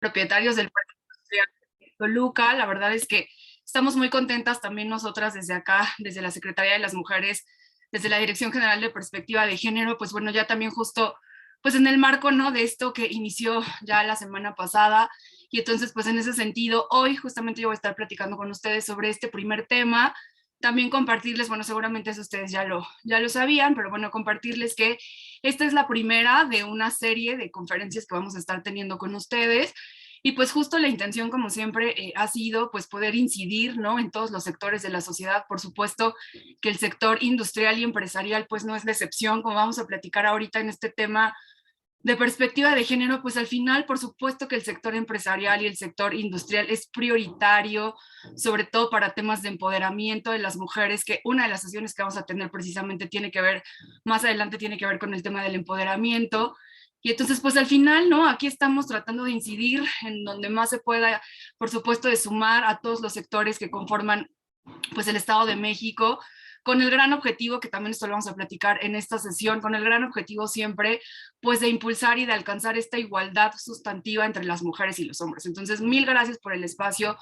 propietarios del Parque Industrial de Toluca. La verdad es que estamos muy contentas también nosotras desde acá, desde la Secretaría de las Mujeres, desde la Dirección General de Perspectiva de Género, pues bueno, ya también justo pues en el marco, ¿no?, de esto que inició ya la semana pasada. Y entonces pues en ese sentido, hoy justamente yo voy a estar platicando con ustedes sobre este primer tema. También compartirles, bueno, seguramente eso ustedes ya lo sabían, pero bueno, compartirles que esta es la primera de una serie de conferencias que vamos a estar teniendo con ustedes. Y pues justo la intención, como siempre, ha sido pues poder incidir, ¿no?, en todos los sectores de la sociedad. Por supuesto que el sector industrial y empresarial pues no es la excepción, como vamos a platicar ahorita en este tema de perspectiva de género. Pues al final, por supuesto que el sector empresarial y el sector industrial es prioritario, sobre todo para temas de empoderamiento de las mujeres, que una de las sesiones que vamos a tener precisamente tiene que ver, más adelante tiene que ver con el tema del empoderamiento. Y entonces, pues al final, ¿no?, aquí estamos tratando de incidir en donde más se pueda, por supuesto, de sumar a todos los sectores que conforman pues el Estado de México, con el gran objetivo, que también esto lo vamos a platicar en esta sesión, con el gran objetivo siempre, pues de impulsar y de alcanzar esta igualdad sustantiva entre las mujeres y los hombres. Entonces, mil gracias por el espacio,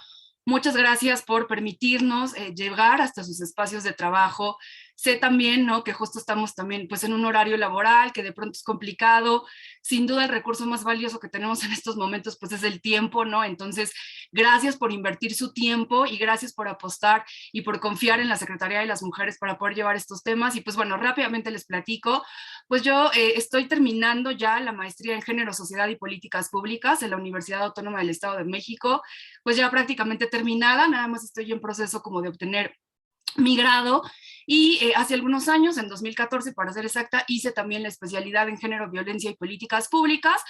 muchas gracias por permitirnos llegar hasta sus espacios de trabajo. Sé también, ¿no?, que justo estamos también pues en un horario laboral que de pronto es complicado. Sin duda el recurso más valioso que tenemos en estos momentos pues es el tiempo, ¿no? Entonces, gracias por invertir su tiempo y gracias por apostar y por confiar en la Secretaría de las Mujeres para poder llevar estos temas. Y pues bueno, rápidamente les platico. Pues yo estoy terminando ya la maestría en Género, Sociedad y Políticas Públicas en la Universidad Autónoma del Estado de México, pues ya prácticamente terminada, nada más estoy en proceso como de obtener mi grado. Y hace algunos años, en 2014 para ser exacta, hice también la especialidad en Género, Violencia y Políticas Públicas.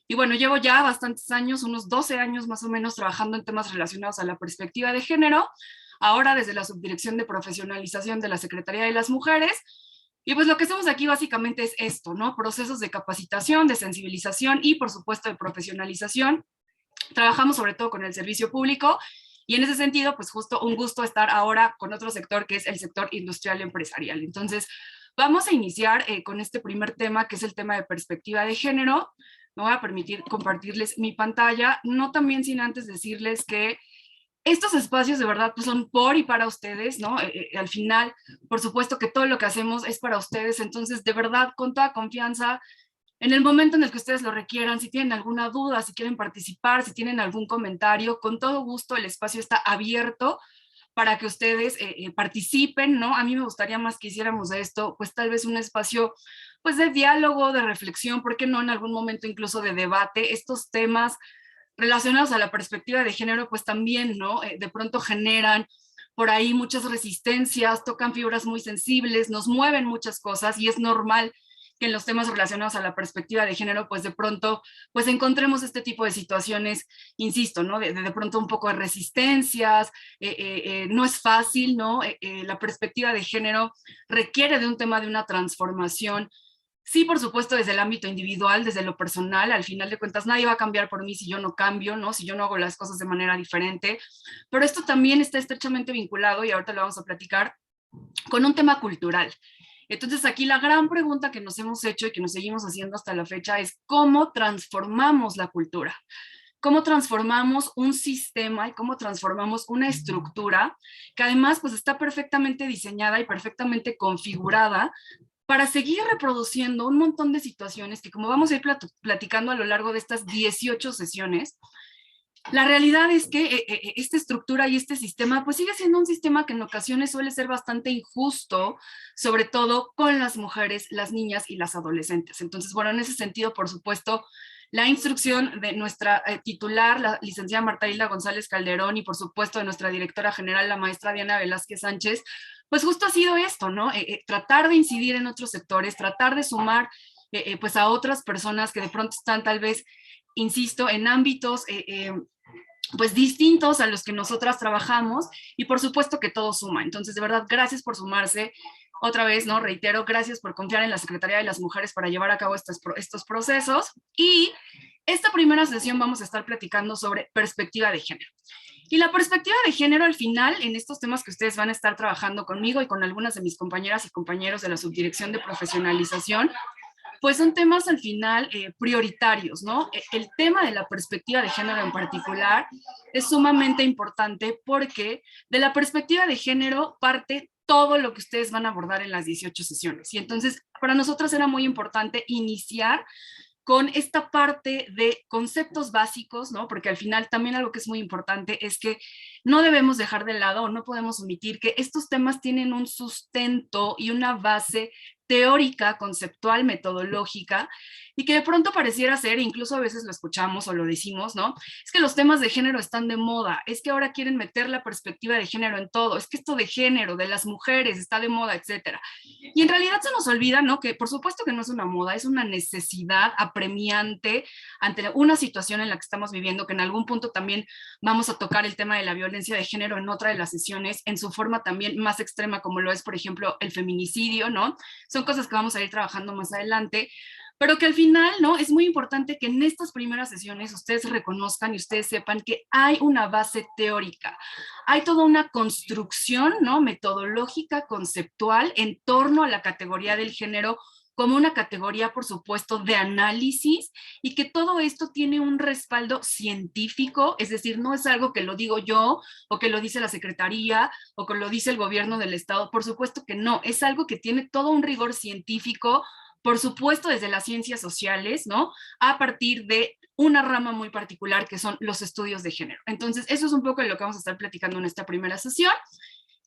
Y bueno, llevo ya bastantes años, unos 12 años más o menos, trabajando en temas relacionados a la perspectiva de género, ahora desde la Subdirección de Profesionalización de la Secretaría de las Mujeres. Y pues lo que hacemos aquí básicamente es esto, ¿no? Procesos de capacitación, de sensibilización y por supuesto de profesionalización. Trabajamos sobre todo con el servicio público y en ese sentido, pues justo un gusto estar ahora con otro sector que es el sector industrial empresarial. Entonces, vamos a iniciar con este primer tema, que es el tema de perspectiva de género. Me voy a permitir compartirles mi pantalla, no también sin antes decirles que estos espacios de verdad pues son por y para ustedes, ¿no? Al final, por supuesto que todo lo que hacemos es para ustedes. Entonces, de verdad, con toda confianza, en el momento en el que ustedes lo requieran, si tienen alguna duda, si quieren participar, si tienen algún comentario, con todo gusto el espacio está abierto para que ustedes participen, ¿no? A mí me gustaría más que hiciéramos de esto, pues tal vez un espacio pues de diálogo, de reflexión, ¿por qué no en algún momento incluso de debate? Estos temas relacionados a la perspectiva de género pues también, ¿no? De pronto generan por ahí muchas resistencias, tocan fibras muy sensibles, nos mueven muchas cosas y es normal que en los temas relacionados a la perspectiva de género, pues de pronto, pues encontremos este tipo de situaciones, insisto, ¿no? De pronto un poco de resistencias, no es fácil, ¿no? La perspectiva de género requiere de un tema de una transformación. Sí, por supuesto, desde el ámbito individual, desde lo personal, al final de cuentas nadie va a cambiar por mí si yo no cambio, ¿no? Si yo no hago las cosas de manera diferente, pero esto también está estrechamente vinculado, y ahorita lo vamos a platicar, con un tema cultural. Entonces aquí la gran pregunta que nos hemos hecho y que nos seguimos haciendo hasta la fecha es cómo transformamos la cultura, cómo transformamos un sistema y cómo transformamos una estructura que además pues está perfectamente diseñada y perfectamente configurada para seguir reproduciendo un montón de situaciones que, como vamos a ir platicando a lo largo de estas 18 sesiones, la realidad es que esta estructura y este sistema pues sigue siendo un sistema que en ocasiones suele ser bastante injusto, sobre todo con las mujeres, las niñas y las adolescentes. Entonces, bueno, en ese sentido, por supuesto, la instrucción de nuestra titular, la licenciada Marta Hilda González Calderón, y por supuesto de nuestra directora general, la maestra Diana Velázquez Sánchez, pues justo ha sido esto, ¿no? Tratar de incidir en otros sectores, tratar de sumar pues a otras personas que de pronto están tal vez, insisto, en ámbitos pues distintos a los que nosotras trabajamos, y por supuesto que todo suma. Entonces, de verdad, gracias por sumarse. Otra vez, ¿no? Reitero, gracias por confiar en la Secretaría de las Mujeres para llevar a cabo estos procesos. Y esta primera sesión vamos a estar platicando sobre perspectiva de género. Y la perspectiva de género, al final, en estos temas que ustedes van a estar trabajando conmigo y con algunas de mis compañeras y compañeros de la Subdirección de Profesionalización, pues son temas al final prioritarios, ¿no? El tema de la perspectiva de género en particular es sumamente importante porque de la perspectiva de género parte todo lo que ustedes van a abordar en las 18 sesiones. Y entonces, para nosotros era muy importante iniciar con esta parte de conceptos básicos, ¿no? Porque al final también algo que es muy importante es que no debemos dejar de lado o no podemos omitir que estos temas tienen un sustento y una base teórica, conceptual, metodológica, y que de pronto pareciera ser, incluso a veces lo escuchamos o lo decimos, ¿no? Es que los temas de género están de moda, es que ahora quieren meter la perspectiva de género en todo, es que esto de género, de las mujeres, está de moda, etcétera. Y en realidad se nos olvida, ¿no? Que por supuesto que no es una moda, es una necesidad apremiante ante una situación en la que estamos viviendo, que en algún punto también vamos a tocar el tema de la violencia de género en otra de las sesiones, en su forma también más extrema, como lo es, por ejemplo, el feminicidio, ¿no? Son cosas que vamos a ir trabajando más adelante, pero que al final, ¿no? Es muy importante que en estas primeras sesiones ustedes reconozcan y ustedes sepan que hay una base teórica, hay toda una construcción, ¿no? Metodológica, conceptual, en torno a la categoría del género como una categoría, por supuesto, de análisis y que todo esto tiene un respaldo científico, es decir, no es algo que lo digo yo o que lo dice la Secretaría o que lo dice el gobierno del Estado, por supuesto que no, es algo que tiene todo un rigor científico, por supuesto desde las ciencias sociales, ¿no? A partir de una rama muy particular que son los estudios de género. Entonces, eso es un poco de lo que vamos a estar platicando en esta primera sesión,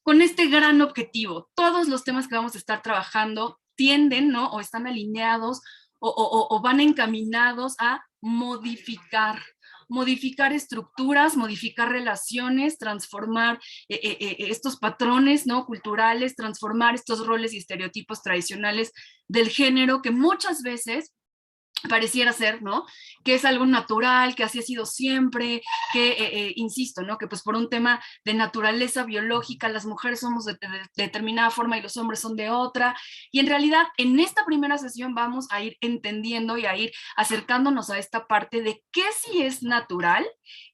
con este gran objetivo. Todos los temas que vamos a estar trabajando tienden, ¿no? O están alineados o van encaminados a modificar estructuras, modificar relaciones, transformar estos patrones, ¿no? Culturales, transformar estos roles y estereotipos tradicionales del género que muchas veces pareciera ser, ¿no? Que es algo natural, que así ha sido siempre, que, insisto, ¿no? Que pues por un tema de naturaleza biológica, las mujeres somos de determinada forma y los hombres son de otra. Y en realidad, en esta primera sesión vamos a ir entendiendo y a ir acercándonos a esta parte de qué sí es natural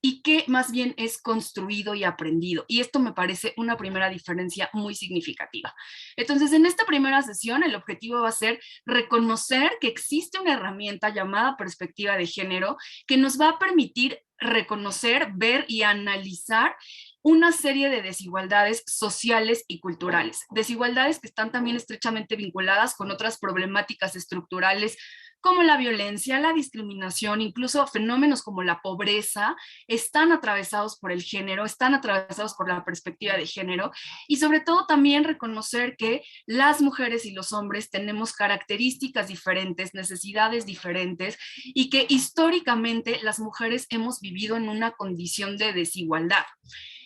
y qué más bien es construido y aprendido. Y esto me parece una primera diferencia muy significativa. Entonces, en esta primera sesión, el objetivo va a ser reconocer que existe una herramienta llamada perspectiva de género que nos va a permitir reconocer, ver y analizar una serie de desigualdades sociales y culturales, desigualdades que están también estrechamente vinculadas con otras problemáticas estructurales como la violencia, la discriminación, incluso fenómenos como la pobreza, están atravesados por el género, están atravesados por la perspectiva de género, y sobre todo también reconocer que las mujeres y los hombres tenemos características diferentes, necesidades diferentes, y que históricamente las mujeres hemos vivido en una condición de desigualdad.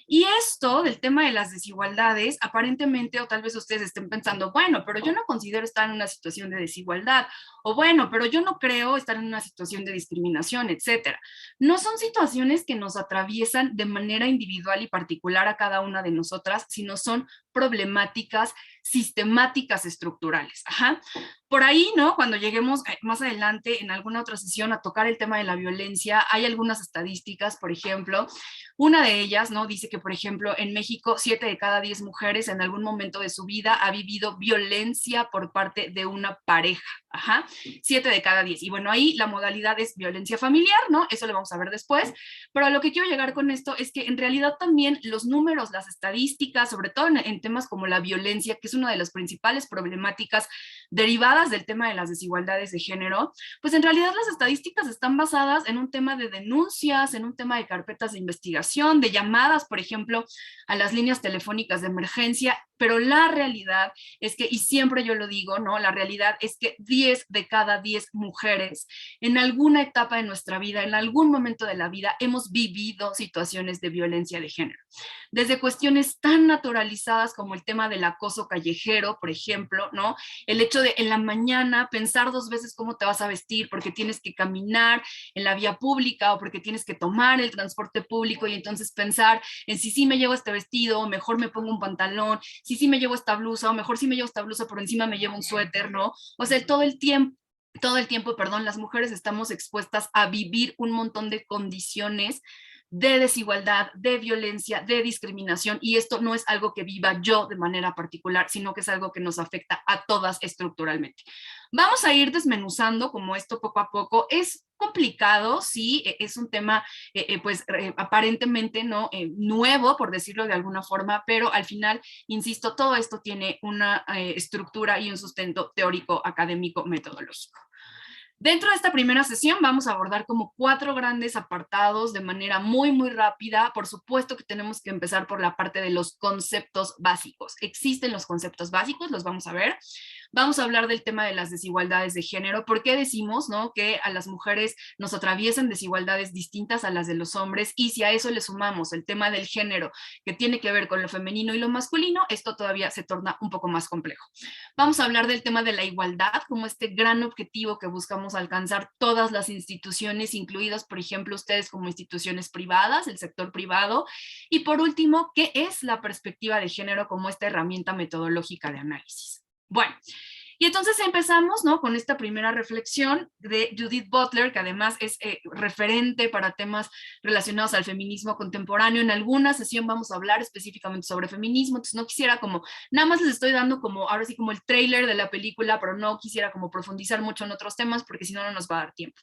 Y esto del tema de las desigualdades, aparentemente, o tal vez ustedes estén pensando, bueno, pero yo no considero estar en una situación de desigualdad, o bueno, pero yo no creo estar en una situación de discriminación, etcétera. No son situaciones que nos atraviesan de manera individual y particular a cada una de nosotras, sino son problemáticas sistemáticas estructurales. Ajá. Por ahí, ¿no? Cuando lleguemos más adelante en alguna otra sesión a tocar el tema de la violencia, hay algunas estadísticas, por ejemplo, una de ellas, ¿no? Dice que, por ejemplo, en México, 7 de cada 10 mujeres en algún momento de su vida ha vivido violencia por parte de una pareja. Ajá, 7 de cada 10. Y bueno, ahí la modalidad es violencia familiar, ¿no? Eso lo vamos a ver después. Pero a lo que quiero llegar con esto es que en realidad también los números, las estadísticas, sobre todo en temas como la violencia, que es una de las principales problemáticas derivadas del tema de las desigualdades de género, pues en realidad las estadísticas están basadas en un tema de denuncias, en un tema de carpetas de investigación, de llamadas, por ejemplo, a las líneas telefónicas de emergencia, pero la realidad es que, y siempre yo lo digo, ¿no? La realidad es que 10 de cada 10 mujeres en alguna etapa de nuestra vida, en algún momento de la vida, hemos vivido situaciones de violencia de género. Desde cuestiones tan naturalizadas como el tema del acoso callejero, por ejemplo, ¿no? El hecho de en la mañana pensar 2 veces cómo te vas a vestir porque tienes que caminar en la vía pública o porque tienes que tomar el transporte público y entonces pensar en si sí me llevo este vestido o mejor me pongo un pantalón, si sí me llevo esta blusa o mejor si me llevo esta blusa por encima me llevo un suéter, ¿no? O sea, todo el tiempo, perdón, las mujeres estamos expuestas a vivir un montón de condiciones de desigualdad, de violencia, de discriminación, y esto no es algo que viva yo de manera particular, sino que es algo que nos afecta a todas estructuralmente. Vamos a ir desmenuzando como esto poco a poco. Es complicado, sí, es un tema pues aparentemente no nuevo, por decirlo de alguna forma, pero al final, insisto, todo esto tiene una estructura y un sustento teórico, académico, metodológico. Dentro de esta primera sesión vamos a abordar como 4 grandes apartados de manera muy rápida. Por supuesto que tenemos que empezar por la parte de los conceptos básicos. Existen los conceptos básicos, los vamos a ver. Vamos a hablar del tema de las desigualdades de género. ¿Por qué decimos, no, que a las mujeres nos atraviesan desigualdades distintas a las de los hombres? Y si a eso le sumamos el tema del género, que tiene que ver con lo femenino y lo masculino, esto todavía se torna un poco más complejo. Vamos a hablar del tema de la igualdad como este gran objetivo que buscamos alcanzar todas las instituciones, incluidas, por ejemplo, ustedes como instituciones privadas, el sector privado. Y por último, ¿qué es la perspectiva de género como esta herramienta metodológica de análisis? Bueno, y entonces empezamos, ¿no?, con esta primera reflexión de Judith Butler, que además es referente para temas relacionados al feminismo contemporáneo. En alguna sesión vamos a hablar específicamente sobre feminismo, entonces no quisiera como, nada más les estoy dando como, ahora sí como el tráiler de la película, pero no quisiera como profundizar mucho en otros temas porque si no, no nos va a dar tiempo.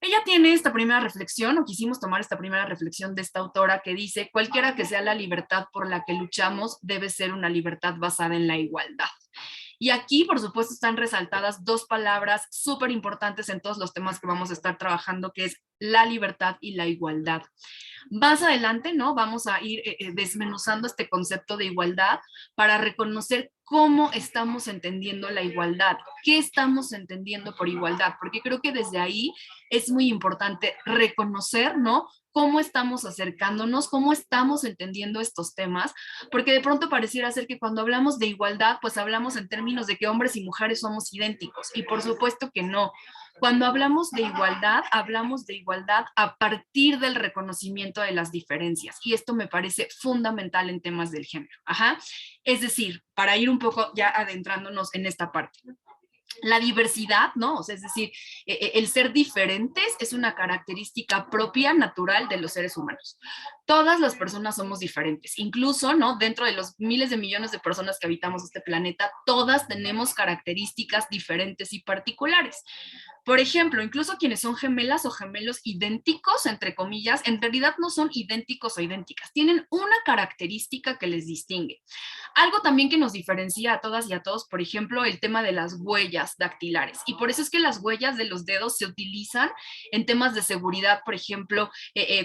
Ella tiene esta primera reflexión, o quisimos tomar esta primera reflexión de esta autora que dice: cualquiera que sea la libertad por la que luchamos, debe ser una libertad basada en la igualdad. Y aquí, por supuesto, están resaltadas 2 palabras súper importantes en todos los temas que vamos a estar trabajando, que es la libertad y la igualdad. Más adelante, ¿no?, vamos a ir desmenuzando este concepto de igualdad para reconocer cómo estamos entendiendo la igualdad, qué estamos entendiendo por igualdad, porque creo que desde ahí es muy importante reconocer, ¿no?, cómo estamos acercándonos, cómo estamos entendiendo estos temas, porque de pronto pareciera ser que cuando hablamos de igualdad, pues hablamos en términos de que hombres y mujeres somos idénticos, y por supuesto que no. Cuando hablamos de igualdad a partir del reconocimiento de las diferencias, y esto me parece fundamental en temas del género. Ajá. Es decir, para ir un poco ya adentrándonos en esta parte. La diversidad, ¿no? O sea, es decir, el ser diferentes es una característica propia, natural de los seres humanos. Todas las personas somos diferentes, incluso, ¿no?, dentro de los miles de millones de personas que habitamos este planeta, todas tenemos características diferentes y particulares. Por ejemplo, incluso quienes son gemelas o gemelos idénticos, entre comillas, en realidad no son idénticos o idénticas, tienen una característica que les distingue. Algo también que nos diferencia a todas y a todos, por ejemplo, el tema de las huellas dactilares. Y por eso es que las huellas de los dedos se utilizan en temas de seguridad, por ejemplo,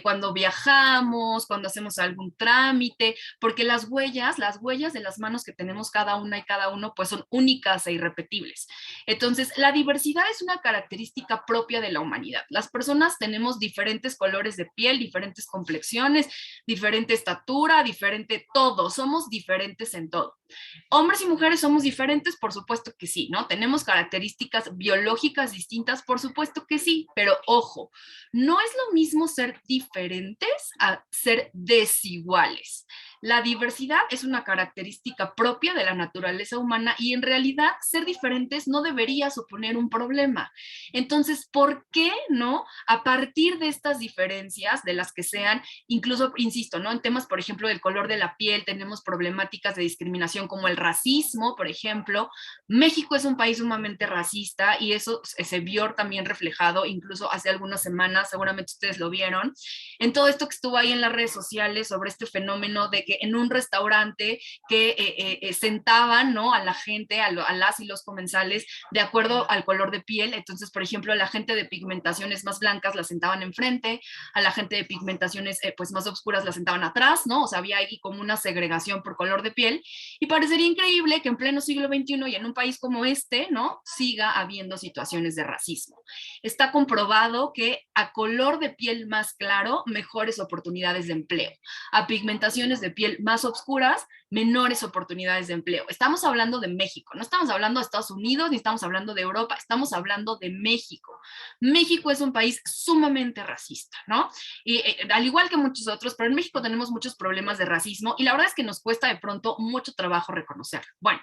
cuando viajamos, cuando hacemos algún trámite, porque las huellas de las manos que tenemos cada una y cada uno, pues son únicas e irrepetibles. Entonces, la diversidad es una característica propia de la humanidad. Las personas tenemos diferentes colores de piel, diferentes complexiones, diferente estatura, diferente todo, somos diferentes en todo. ¿Hombres y mujeres somos diferentes? Por supuesto que sí, ¿no? ¿Tenemos características biológicas distintas? Por supuesto que sí, pero ojo, no es lo mismo ser diferentes a ser desiguales. La diversidad es una característica propia de la naturaleza humana y en realidad ser diferentes no debería suponer un problema. Entonces, ¿por qué no? A partir de estas diferencias, de las que sean, incluso, insisto, ¿no?, en temas, por ejemplo, del color de la piel, tenemos problemáticas de discriminación como el racismo, por ejemplo. México es un país sumamente racista y eso se vio también reflejado incluso hace algunas semanas, seguramente ustedes lo vieron, en todo esto que estuvo ahí en las redes sociales sobre este fenómeno de que en un restaurante que sentaban, ¿no?, a la gente, a las y los comensales de acuerdo al color de piel. Entonces, por ejemplo, a la gente de pigmentaciones más blancas la sentaban enfrente, a la gente de pigmentaciones pues más oscuras la sentaban atrás, ¿no? O sea, había ahí como una segregación por color de piel y parecería increíble que en pleno siglo XXI y en un país como este, ¿no?, siga habiendo situaciones de racismo. Está comprobado que a color de piel más claro, mejores oportunidades de empleo. A pigmentaciones de piel más oscuras, menores oportunidades de empleo. Estamos hablando de México, no estamos hablando de Estados Unidos, ni estamos hablando de Europa, estamos hablando de México. México es un país sumamente racista, ¿no? Y al igual que muchos otros, pero en México tenemos muchos problemas de racismo y la verdad es que nos cuesta de pronto mucho trabajo reconocerlo. Bueno,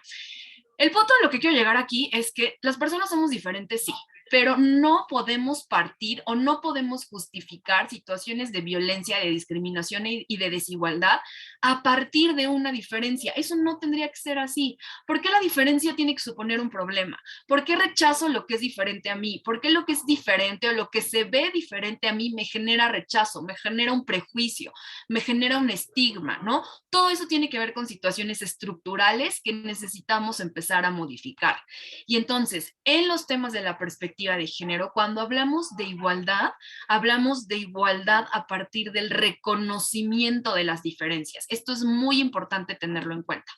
el punto de lo que quiero llegar aquí es que las personas somos diferentes, sí, pero no podemos partir o no podemos justificar situaciones de violencia, de discriminación y de desigualdad a partir de una diferencia. Eso no tendría que ser así. ¿Por qué la diferencia tiene que suponer un problema? ¿Por qué rechazo lo que es diferente a mí? ¿Por qué lo que es diferente o lo que se ve diferente a mí me genera rechazo, me genera un prejuicio, me genera un estigma, ¿no? Todo eso tiene que ver con situaciones estructurales que necesitamos empezar a modificar. Y entonces, en los temas de la perspectiva de género, cuando hablamos de igualdad a partir del reconocimiento de las diferencias. Esto es muy importante tenerlo en cuenta.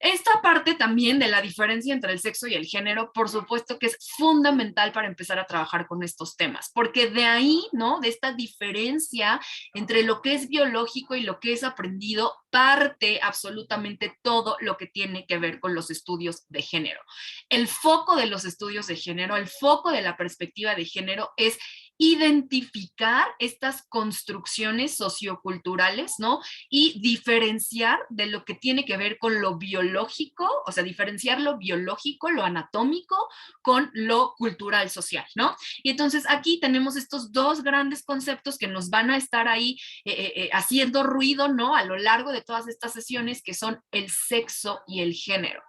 Esta parte también de la diferencia entre el sexo y el género, por supuesto que es fundamental para empezar a trabajar con estos temas, porque de ahí, ¿no? De esta diferencia entre lo que es biológico y lo que es aprendido, parte absolutamente todo lo que tiene que ver con los estudios de género. El foco de los estudios de género, el foco de la perspectiva de género es identificar estas construcciones socioculturales, ¿no? Y diferenciar de lo que tiene que ver con lo biológico, o sea, diferenciar lo biológico, lo anatómico, con lo cultural social, ¿no? Y entonces aquí tenemos estos dos grandes conceptos que nos van a estar ahí haciendo ruido, ¿no? A lo largo de todas estas sesiones, que son el sexo y el género.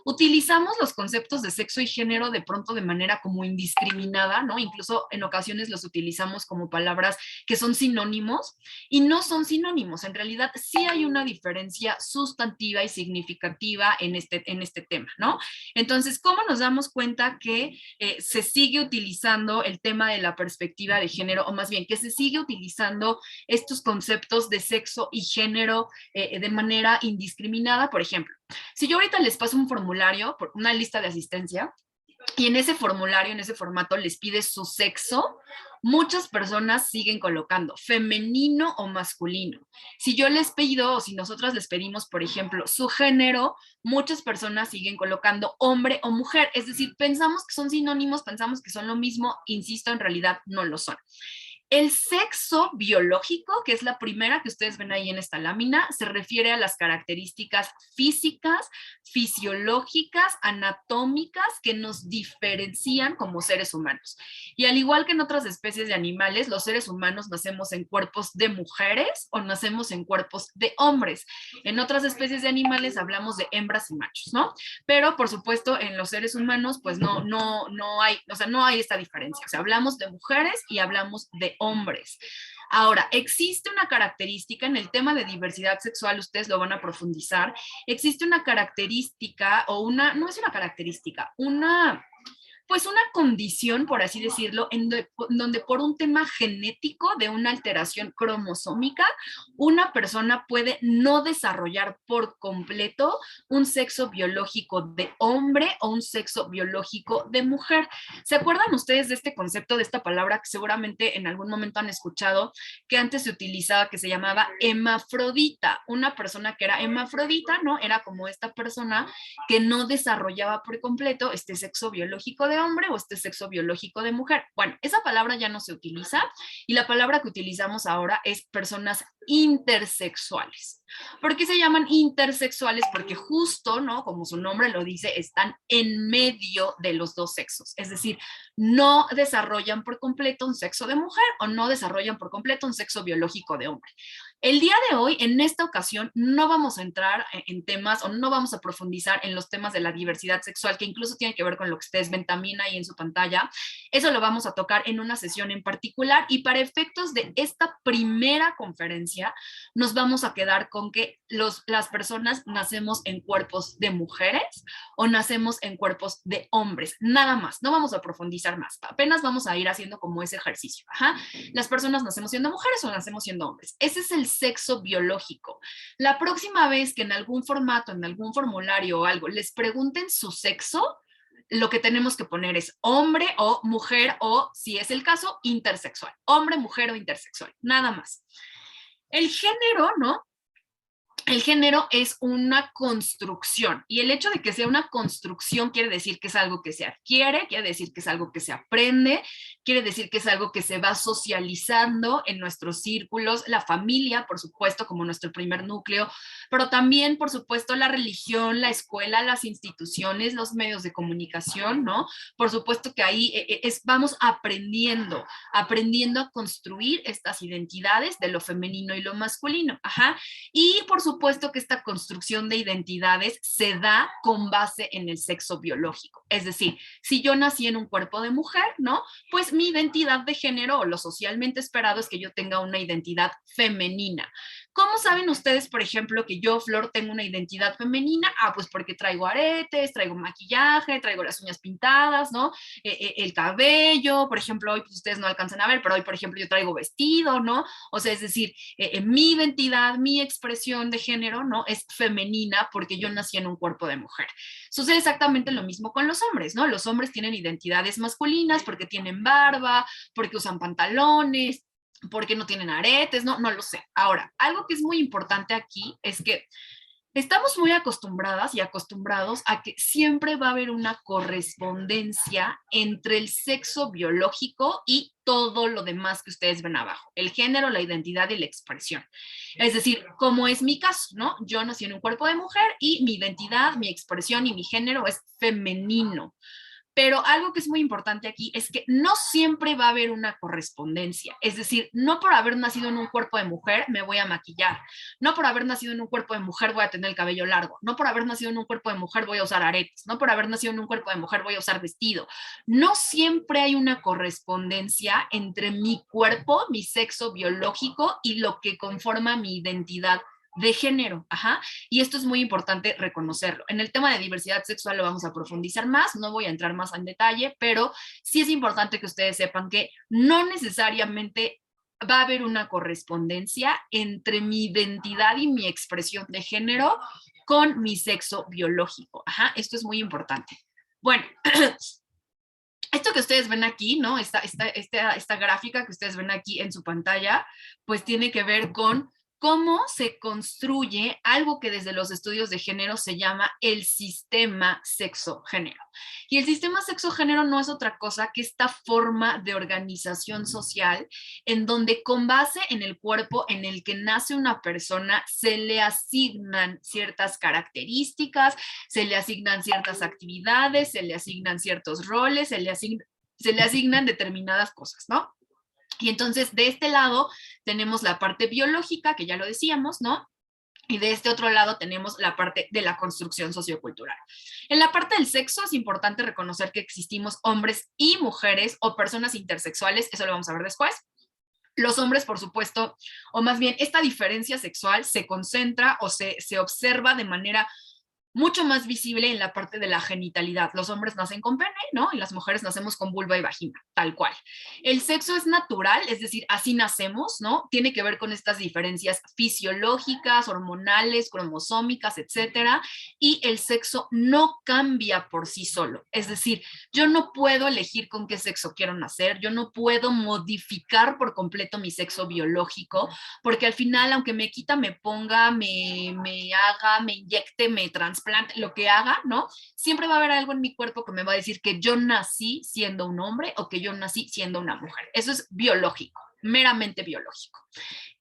Utilizamos los conceptos de sexo y género de pronto de manera como indiscriminada, ¿no? Incluso en ocasiones los utilizamos como palabras que son sinónimos y no son sinónimos. En realidad sí hay una diferencia sustantiva y significativa en este tema, ¿no? Entonces, ¿cómo nos damos cuenta que se sigue utilizando el tema de la perspectiva de género, o más bien que se sigue utilizando estos conceptos de sexo y género de manera indiscriminada? Por ejemplo, si yo ahorita les paso un formulario, una lista de asistencia, y en ese formulario, en ese formato, les pide su sexo, muchas personas siguen colocando femenino o masculino. Si yo les pido, o si nosotras les pedimos, por ejemplo, su género, muchas personas siguen colocando hombre o mujer. Es decir, pensamos que son sinónimos, pensamos que son lo mismo, insisto, en realidad no lo son. El sexo biológico, que es la primera que ustedes ven ahí en esta lámina, se refiere a las características físicas, fisiológicas, anatómicas que nos diferencian como seres humanos. Y al igual que en otras especies de animales, los seres humanos nacemos en cuerpos de mujeres o nacemos en cuerpos de hombres. En otras especies de animales hablamos de hembras y machos, ¿no? Pero por supuesto en los seres humanos pues no hay, o sea, no hay esta diferencia. O sea, hablamos de mujeres y hablamos de hombres. Ahora, existe una característica en el tema de diversidad sexual, ustedes lo van a profundizar, existe una característica o una, no es una característica, pues una condición, por así decirlo, donde por un tema genético de una alteración cromosómica, una persona puede no desarrollar por completo un sexo biológico de hombre o un sexo biológico de mujer. ¿Se acuerdan ustedes de este concepto, de esta palabra que seguramente en algún momento han escuchado, que antes se utilizaba, que se llamaba hemafrodita? Una persona que era hemafrodita, ¿no? Era como esta persona que no desarrollaba por completo este sexo biológico de hombre o este sexo biológico de mujer. Bueno, esa palabra ya no se utiliza y la palabra que utilizamos ahora es personas intersexuales. ¿Por qué se llaman intersexuales? Porque justo, ¿no? Como su nombre lo dice, están en medio de los dos sexos. Es decir, no desarrollan por completo un sexo de mujer o no desarrollan por completo un sexo biológico de hombre. El día de hoy, en esta ocasión, no vamos a entrar en temas o no vamos a profundizar en los temas de la diversidad sexual, que incluso tiene que ver con lo que ustedes ven también ahí en su pantalla. Eso lo vamos a tocar en una sesión en particular y para efectos de esta primera conferencia nos vamos a quedar con que las personas nacemos en cuerpos de mujeres o nacemos en cuerpos de hombres, nada más, no vamos a profundizar más, apenas vamos a ir haciendo como ese ejercicio. Ajá. Las personas nacemos siendo mujeres o nacemos siendo hombres. Ese es el sexo biológico. La próxima vez que en algún formato, en algún formulario o algo, les pregunten su sexo, lo que tenemos que poner es hombre o mujer o, si es el caso, intersexual. Hombre, mujer o intersexual, nada más. El género, ¿no? el género es una construcción y el hecho de que sea una construcción quiere decir que es algo que se adquiere, quiere decir que es algo que se aprende, quiere decir que es algo que se va socializando en nuestros círculos, la familia, por supuesto, como nuestro primer núcleo, pero también, por supuesto, la religión, la escuela, las instituciones, los medios de comunicación, ¿no? Por supuesto que ahí vamos aprendiendo a construir estas identidades de lo femenino y lo masculino. Ajá. Y por supuesto que esta construcción de identidades se da con base en el sexo biológico. Es decir, si yo nací en un cuerpo de mujer, ¿no? Pues mi identidad de género o lo socialmente esperado es que yo tenga una identidad femenina. ¿Cómo saben ustedes, por ejemplo, que yo, Flor, tengo una identidad femenina? Ah, pues porque traigo aretes, traigo maquillaje, traigo las uñas pintadas, ¿no? El cabello, por ejemplo, hoy pues ustedes no alcanzan a ver, pero hoy, por ejemplo, yo traigo vestido, ¿no? O sea, es decir, mi identidad, mi expresión de género, ¿no? Es femenina porque yo nací en un cuerpo de mujer. Sucede exactamente lo mismo con los hombres, ¿no? Los hombres tienen identidades masculinas porque tienen barba, porque usan pantalones, porque no tienen aretes, no lo sé. Ahora, algo que es muy importante aquí es que estamos muy acostumbradas y acostumbrados a que siempre va a haber una correspondencia entre el sexo biológico y todo lo demás que ustedes ven abajo, el género, la identidad y la expresión. Es decir, como es mi caso, ¿no? Yo nací en un cuerpo de mujer y mi identidad, mi expresión y mi género es femenino. Pero algo que es muy importante aquí es que no siempre va a haber una correspondencia. Es decir, no por haber nacido en un cuerpo de mujer me voy a maquillar. No por haber nacido en un cuerpo de mujer voy a tener el cabello largo. No por haber nacido en un cuerpo de mujer voy a usar aretes. No por haber nacido en un cuerpo de mujer voy a usar vestido. No siempre hay una correspondencia entre mi cuerpo, mi sexo biológico y lo que conforma mi identidad de género, ajá, y esto es muy importante reconocerlo. En el tema de diversidad sexual lo vamos a profundizar más, no voy a entrar más en detalle, pero sí es importante que ustedes sepan que no necesariamente va a haber una correspondencia entre mi identidad y mi expresión de género con mi sexo biológico, ajá, esto es muy importante. Bueno, esto que ustedes ven aquí, ¿no? Esta gráfica que ustedes ven aquí en su pantalla, pues tiene que ver con cómo se construye algo que desde los estudios de género se llama el sistema sexo-género. Y el sistema sexo-género no es otra cosa que esta forma de organización social en donde con base en el cuerpo en el que nace una persona se le asignan ciertas características, se le asignan ciertas actividades, se le asignan ciertos roles, se le asignan determinadas cosas, ¿no? Y entonces de este lado tenemos la parte biológica, que ya lo decíamos, ¿no? Y de este otro lado tenemos la parte de la construcción sociocultural. En la parte del sexo es importante reconocer que existimos hombres y mujeres o personas intersexuales, eso lo vamos a ver después. Los hombres, por supuesto, o más bien esta diferencia sexual se concentra o se observa de manera mucho más visible en la parte de la genitalidad. Los hombres nacen con pene, ¿no? Y las mujeres nacemos con vulva y vagina, tal cual. El sexo es natural, es decir, así nacemos, ¿no? Tiene que ver con estas diferencias fisiológicas, hormonales, cromosómicas, etcétera. Y el sexo no cambia por sí solo. Es decir, yo no puedo elegir con qué sexo quiero nacer, yo no puedo modificar por completo mi sexo biológico, porque al final, aunque me quita, me ponga, me haga, me inyecte, me transplante, lo que haga, ¿no? Siempre va a haber algo en mi cuerpo que me va a decir que yo nací siendo un hombre o que yo nací siendo una mujer. Eso es biológico, meramente biológico.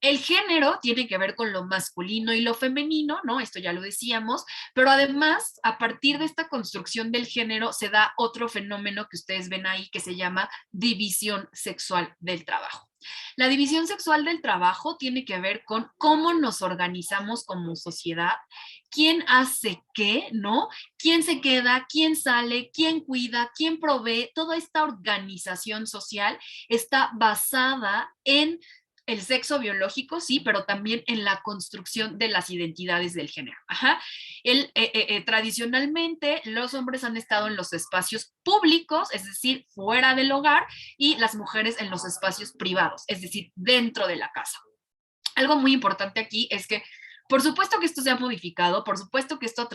El género tiene que ver con lo masculino y lo femenino, ¿no? Esto ya lo decíamos, pero además, a partir de esta construcción del género, se da otro fenómeno que ustedes ven ahí que se llama división sexual del trabajo. La división sexual del trabajo tiene que ver con cómo nos organizamos como sociedad, quién hace qué, ¿no? Quién se queda, quién sale, quién cuida, quién provee. Toda esta organización social está basada en el sexo biológico, sí, pero también en la construcción de las identidades del género. Ajá. Tradicionalmente, los hombres han estado en los espacios públicos, es decir, fuera del hogar, y las mujeres en los espacios privados, es decir, dentro de la casa. Algo muy importante aquí es que por supuesto que esto se ha modificado, por supuesto que esto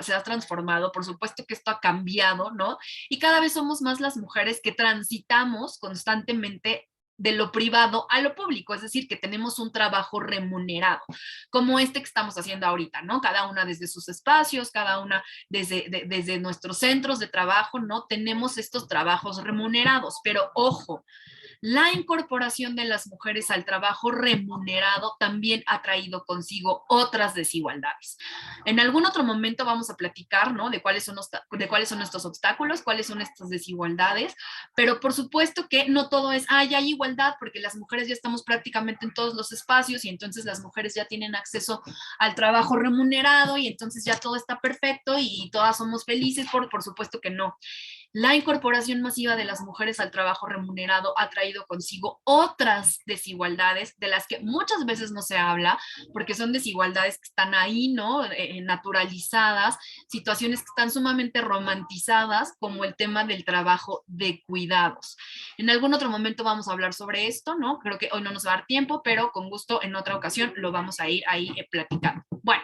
se ha transformado, por supuesto que esto ha cambiado, ¿no? Y cada vez somos más las mujeres que transitamos constantemente de lo privado a lo público, es decir, que tenemos un trabajo remunerado, como este que estamos haciendo ahorita, ¿no? Cada una desde sus espacios, cada una desde nuestros centros de trabajo, ¿no? Tenemos estos trabajos remunerados, pero ojo, la incorporación de las mujeres al trabajo remunerado también ha traído consigo otras desigualdades. En algún otro momento vamos a platicar, ¿no? De cuáles son estos obstáculos, cuáles son estas desigualdades, pero por supuesto que no todo es, ya hay igualdad, porque las mujeres ya estamos prácticamente en todos los espacios y entonces las mujeres ya tienen acceso al trabajo remunerado y entonces ya todo está perfecto y todas somos felices, por supuesto que no. La incorporación masiva de las mujeres al trabajo remunerado ha traído consigo otras desigualdades de las que muchas veces no se habla, porque son desigualdades que están ahí, ¿no? Naturalizadas, situaciones que están sumamente romantizadas, como el tema del trabajo de cuidados. En algún otro momento vamos a hablar sobre esto, ¿no? Creo que hoy no nos va a dar tiempo, pero con gusto en otra ocasión lo vamos a ir ahí platicando. Bueno,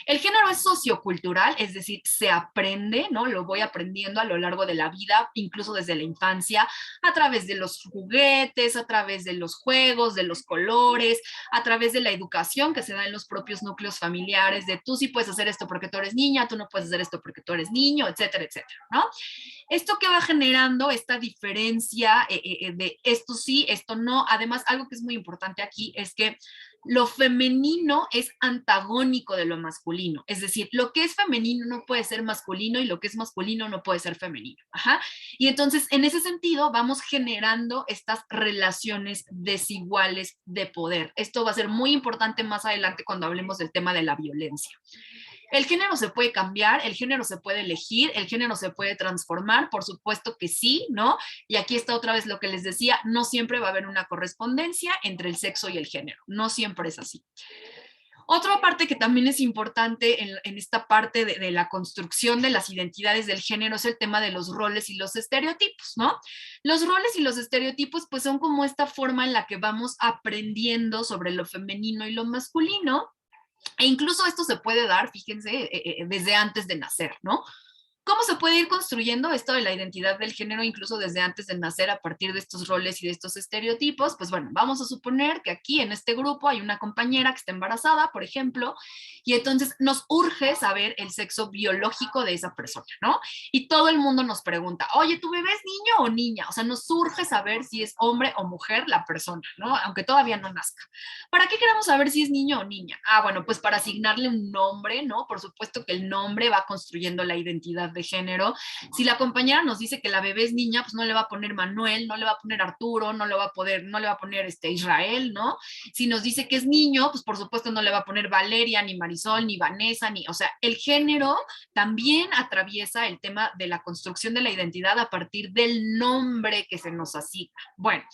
el género es sociocultural, es decir, se aprende, ¿no? Lo voy aprendiendo a lo largo de la vida, incluso desde la infancia, a través de los juguetes, a través de los juegos, de los colores, a través de la educación que se da en los propios núcleos familiares, de tú sí puedes hacer esto porque tú eres niña, tú no puedes hacer esto porque tú eres niño, etcétera, etcétera, ¿no? Esto que va generando esta diferencia de esto sí, esto no. Además, algo que es muy importante aquí es que lo femenino es antagónico de lo masculino. Es decir, lo que es femenino no puede ser masculino y lo que es masculino no puede ser femenino. Ajá. Y entonces, en ese sentido, vamos generando estas relaciones desiguales de poder. Esto va a ser muy importante más adelante cuando hablemos del tema de la violencia. El género se puede cambiar, el género se puede elegir, el género se puede transformar, por supuesto que sí, ¿no? Y aquí está otra vez lo que les decía, no siempre va a haber una correspondencia entre el sexo y el género, no siempre es así. Otra parte que también es importante en esta parte de la construcción de las identidades del género es el tema de los roles y los estereotipos, ¿no? Los roles y los estereotipos pues son como esta forma en la que vamos aprendiendo sobre lo femenino y lo masculino, e incluso esto se puede dar, fíjense, desde antes de nacer, ¿no? ¿Cómo se puede ir construyendo esto de la identidad del género incluso desde antes de nacer a partir de estos roles y de estos estereotipos? Pues bueno, vamos a suponer que aquí en este grupo hay una compañera que está embarazada, por ejemplo, y entonces nos urge saber el sexo biológico de esa persona, ¿no? Y todo el mundo nos pregunta, oye, ¿tu bebé es niño o niña? O sea, nos urge saber si es hombre o mujer la persona, ¿no? Aunque todavía no nazca. ¿Para qué queremos saber si es niño o niña? Bueno, pues para asignarle un nombre, ¿no? Por supuesto que el nombre va construyendo la identidad de género. Si la compañera nos dice que la bebé es niña, pues no le va a poner Manuel, no le va a poner Arturo, no le va a poner Israel, ¿no? Si nos dice que es niño, pues por supuesto no le va a poner Valeria, ni Marisol, ni Vanessa, o sea, el género también atraviesa el tema de la construcción de la identidad a partir del nombre que se nos asigna. Bueno,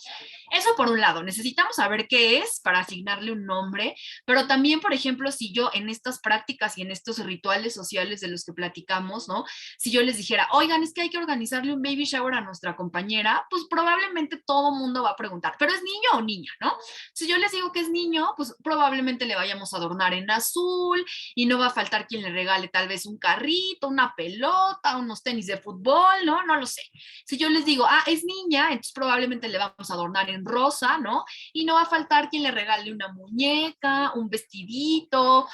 eso por un lado, necesitamos saber qué es para asignarle un nombre, pero también, por ejemplo, si yo en estas prácticas y en estos rituales sociales de los que platicamos, ¿no? Si yo les dijera, oigan, es que hay que organizarle un baby shower a nuestra compañera, pues probablemente todo mundo va a preguntar, ¿pero es niño o niña, no? Si yo les digo que es niño, pues probablemente le vayamos a adornar en azul y no va a faltar quien le regale tal vez un carrito, una pelota, unos tenis de fútbol, ¿no? No lo sé. Si yo les digo, es niña, entonces probablemente le vamos a adornar en rosa, ¿no? Y no va a faltar quien le regale una muñeca, un vestidito,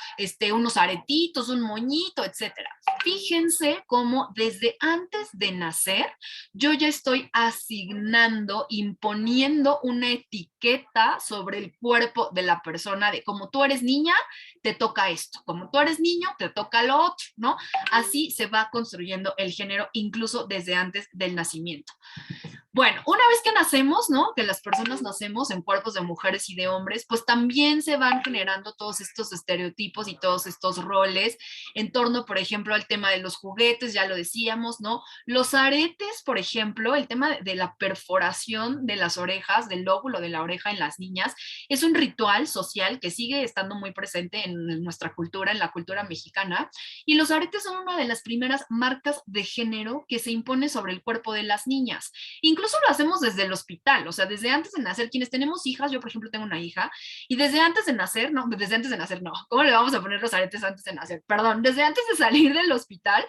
unos aretitos, un moñito, etcétera. Fíjense cómo desde antes de nacer yo ya estoy asignando, imponiendo una etiqueta sobre el cuerpo de la persona de como tú eres niña, te toca esto, como tú eres niño, te toca lo otro, ¿no? Así se va construyendo el género incluso desde antes del nacimiento. Bueno, una vez que nacemos, ¿no? Que las personas nacemos en cuerpos de mujeres y de hombres, pues también se van generando todos estos estereotipos y todos estos roles en torno, por ejemplo, al tema de los juguetes, ya lo decíamos, ¿no? Los aretes, por ejemplo, el tema de la perforación de las orejas, del lóbulo de la oreja en las niñas, es un ritual social que sigue estando muy presente en nuestra cultura, en la cultura mexicana, y los aretes son una de las primeras marcas de género que se impone sobre el cuerpo de las niñas. Incluso lo hacemos desde el hospital, o sea, desde antes de nacer, quienes tenemos hijas, yo por ejemplo tengo una hija, y desde antes de nacer, ¿cómo le vamos a poner los aretes antes de nacer? Perdón, desde antes de salir del hospital,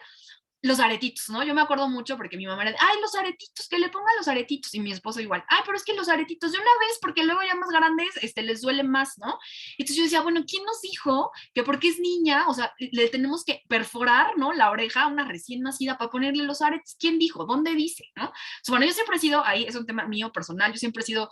los aretitos, ¿no? Yo me acuerdo mucho porque mi mamá era de, ay, los aretitos, que le pongan los aretitos, y mi esposo igual, ay, pero es que los aretitos de una vez, porque luego ya más grandes, les duele más, ¿no? Entonces yo decía, bueno, ¿quién nos dijo que porque es niña, o sea, le tenemos que perforar, ¿no? La oreja a una recién nacida para ponerle los aretes? ¿Quién dijo? ¿Dónde dice? ¿No? Entonces, bueno, yo siempre he sido, ahí es un tema mío personal, yo siempre he sido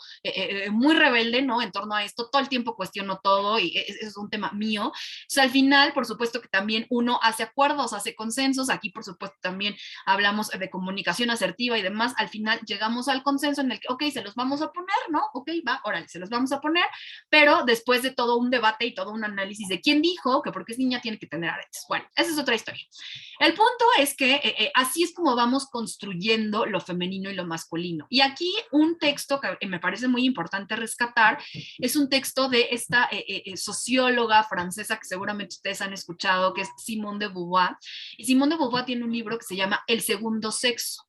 muy rebelde, ¿no? En torno a esto, todo el tiempo cuestiono todo y es un tema mío. O sea, al final, por supuesto que también uno hace acuerdos, hace consensos, aquí por supuesto pues también hablamos de comunicación asertiva y demás, al final llegamos al consenso en el que, ok, se los vamos a poner, ¿no? Ok, va, órale, se los vamos a poner, pero después de todo un debate y todo un análisis de quién dijo que porque es niña tiene que tener aretes. Bueno, esa es otra historia. El punto es que así es como vamos construyendo lo femenino y lo masculino. Y aquí un texto que me parece muy importante rescatar es un texto de esta socióloga francesa que seguramente ustedes han escuchado, que es Simone de Beauvoir. Y Simone de Beauvoir tiene un libro que se llama El segundo sexo.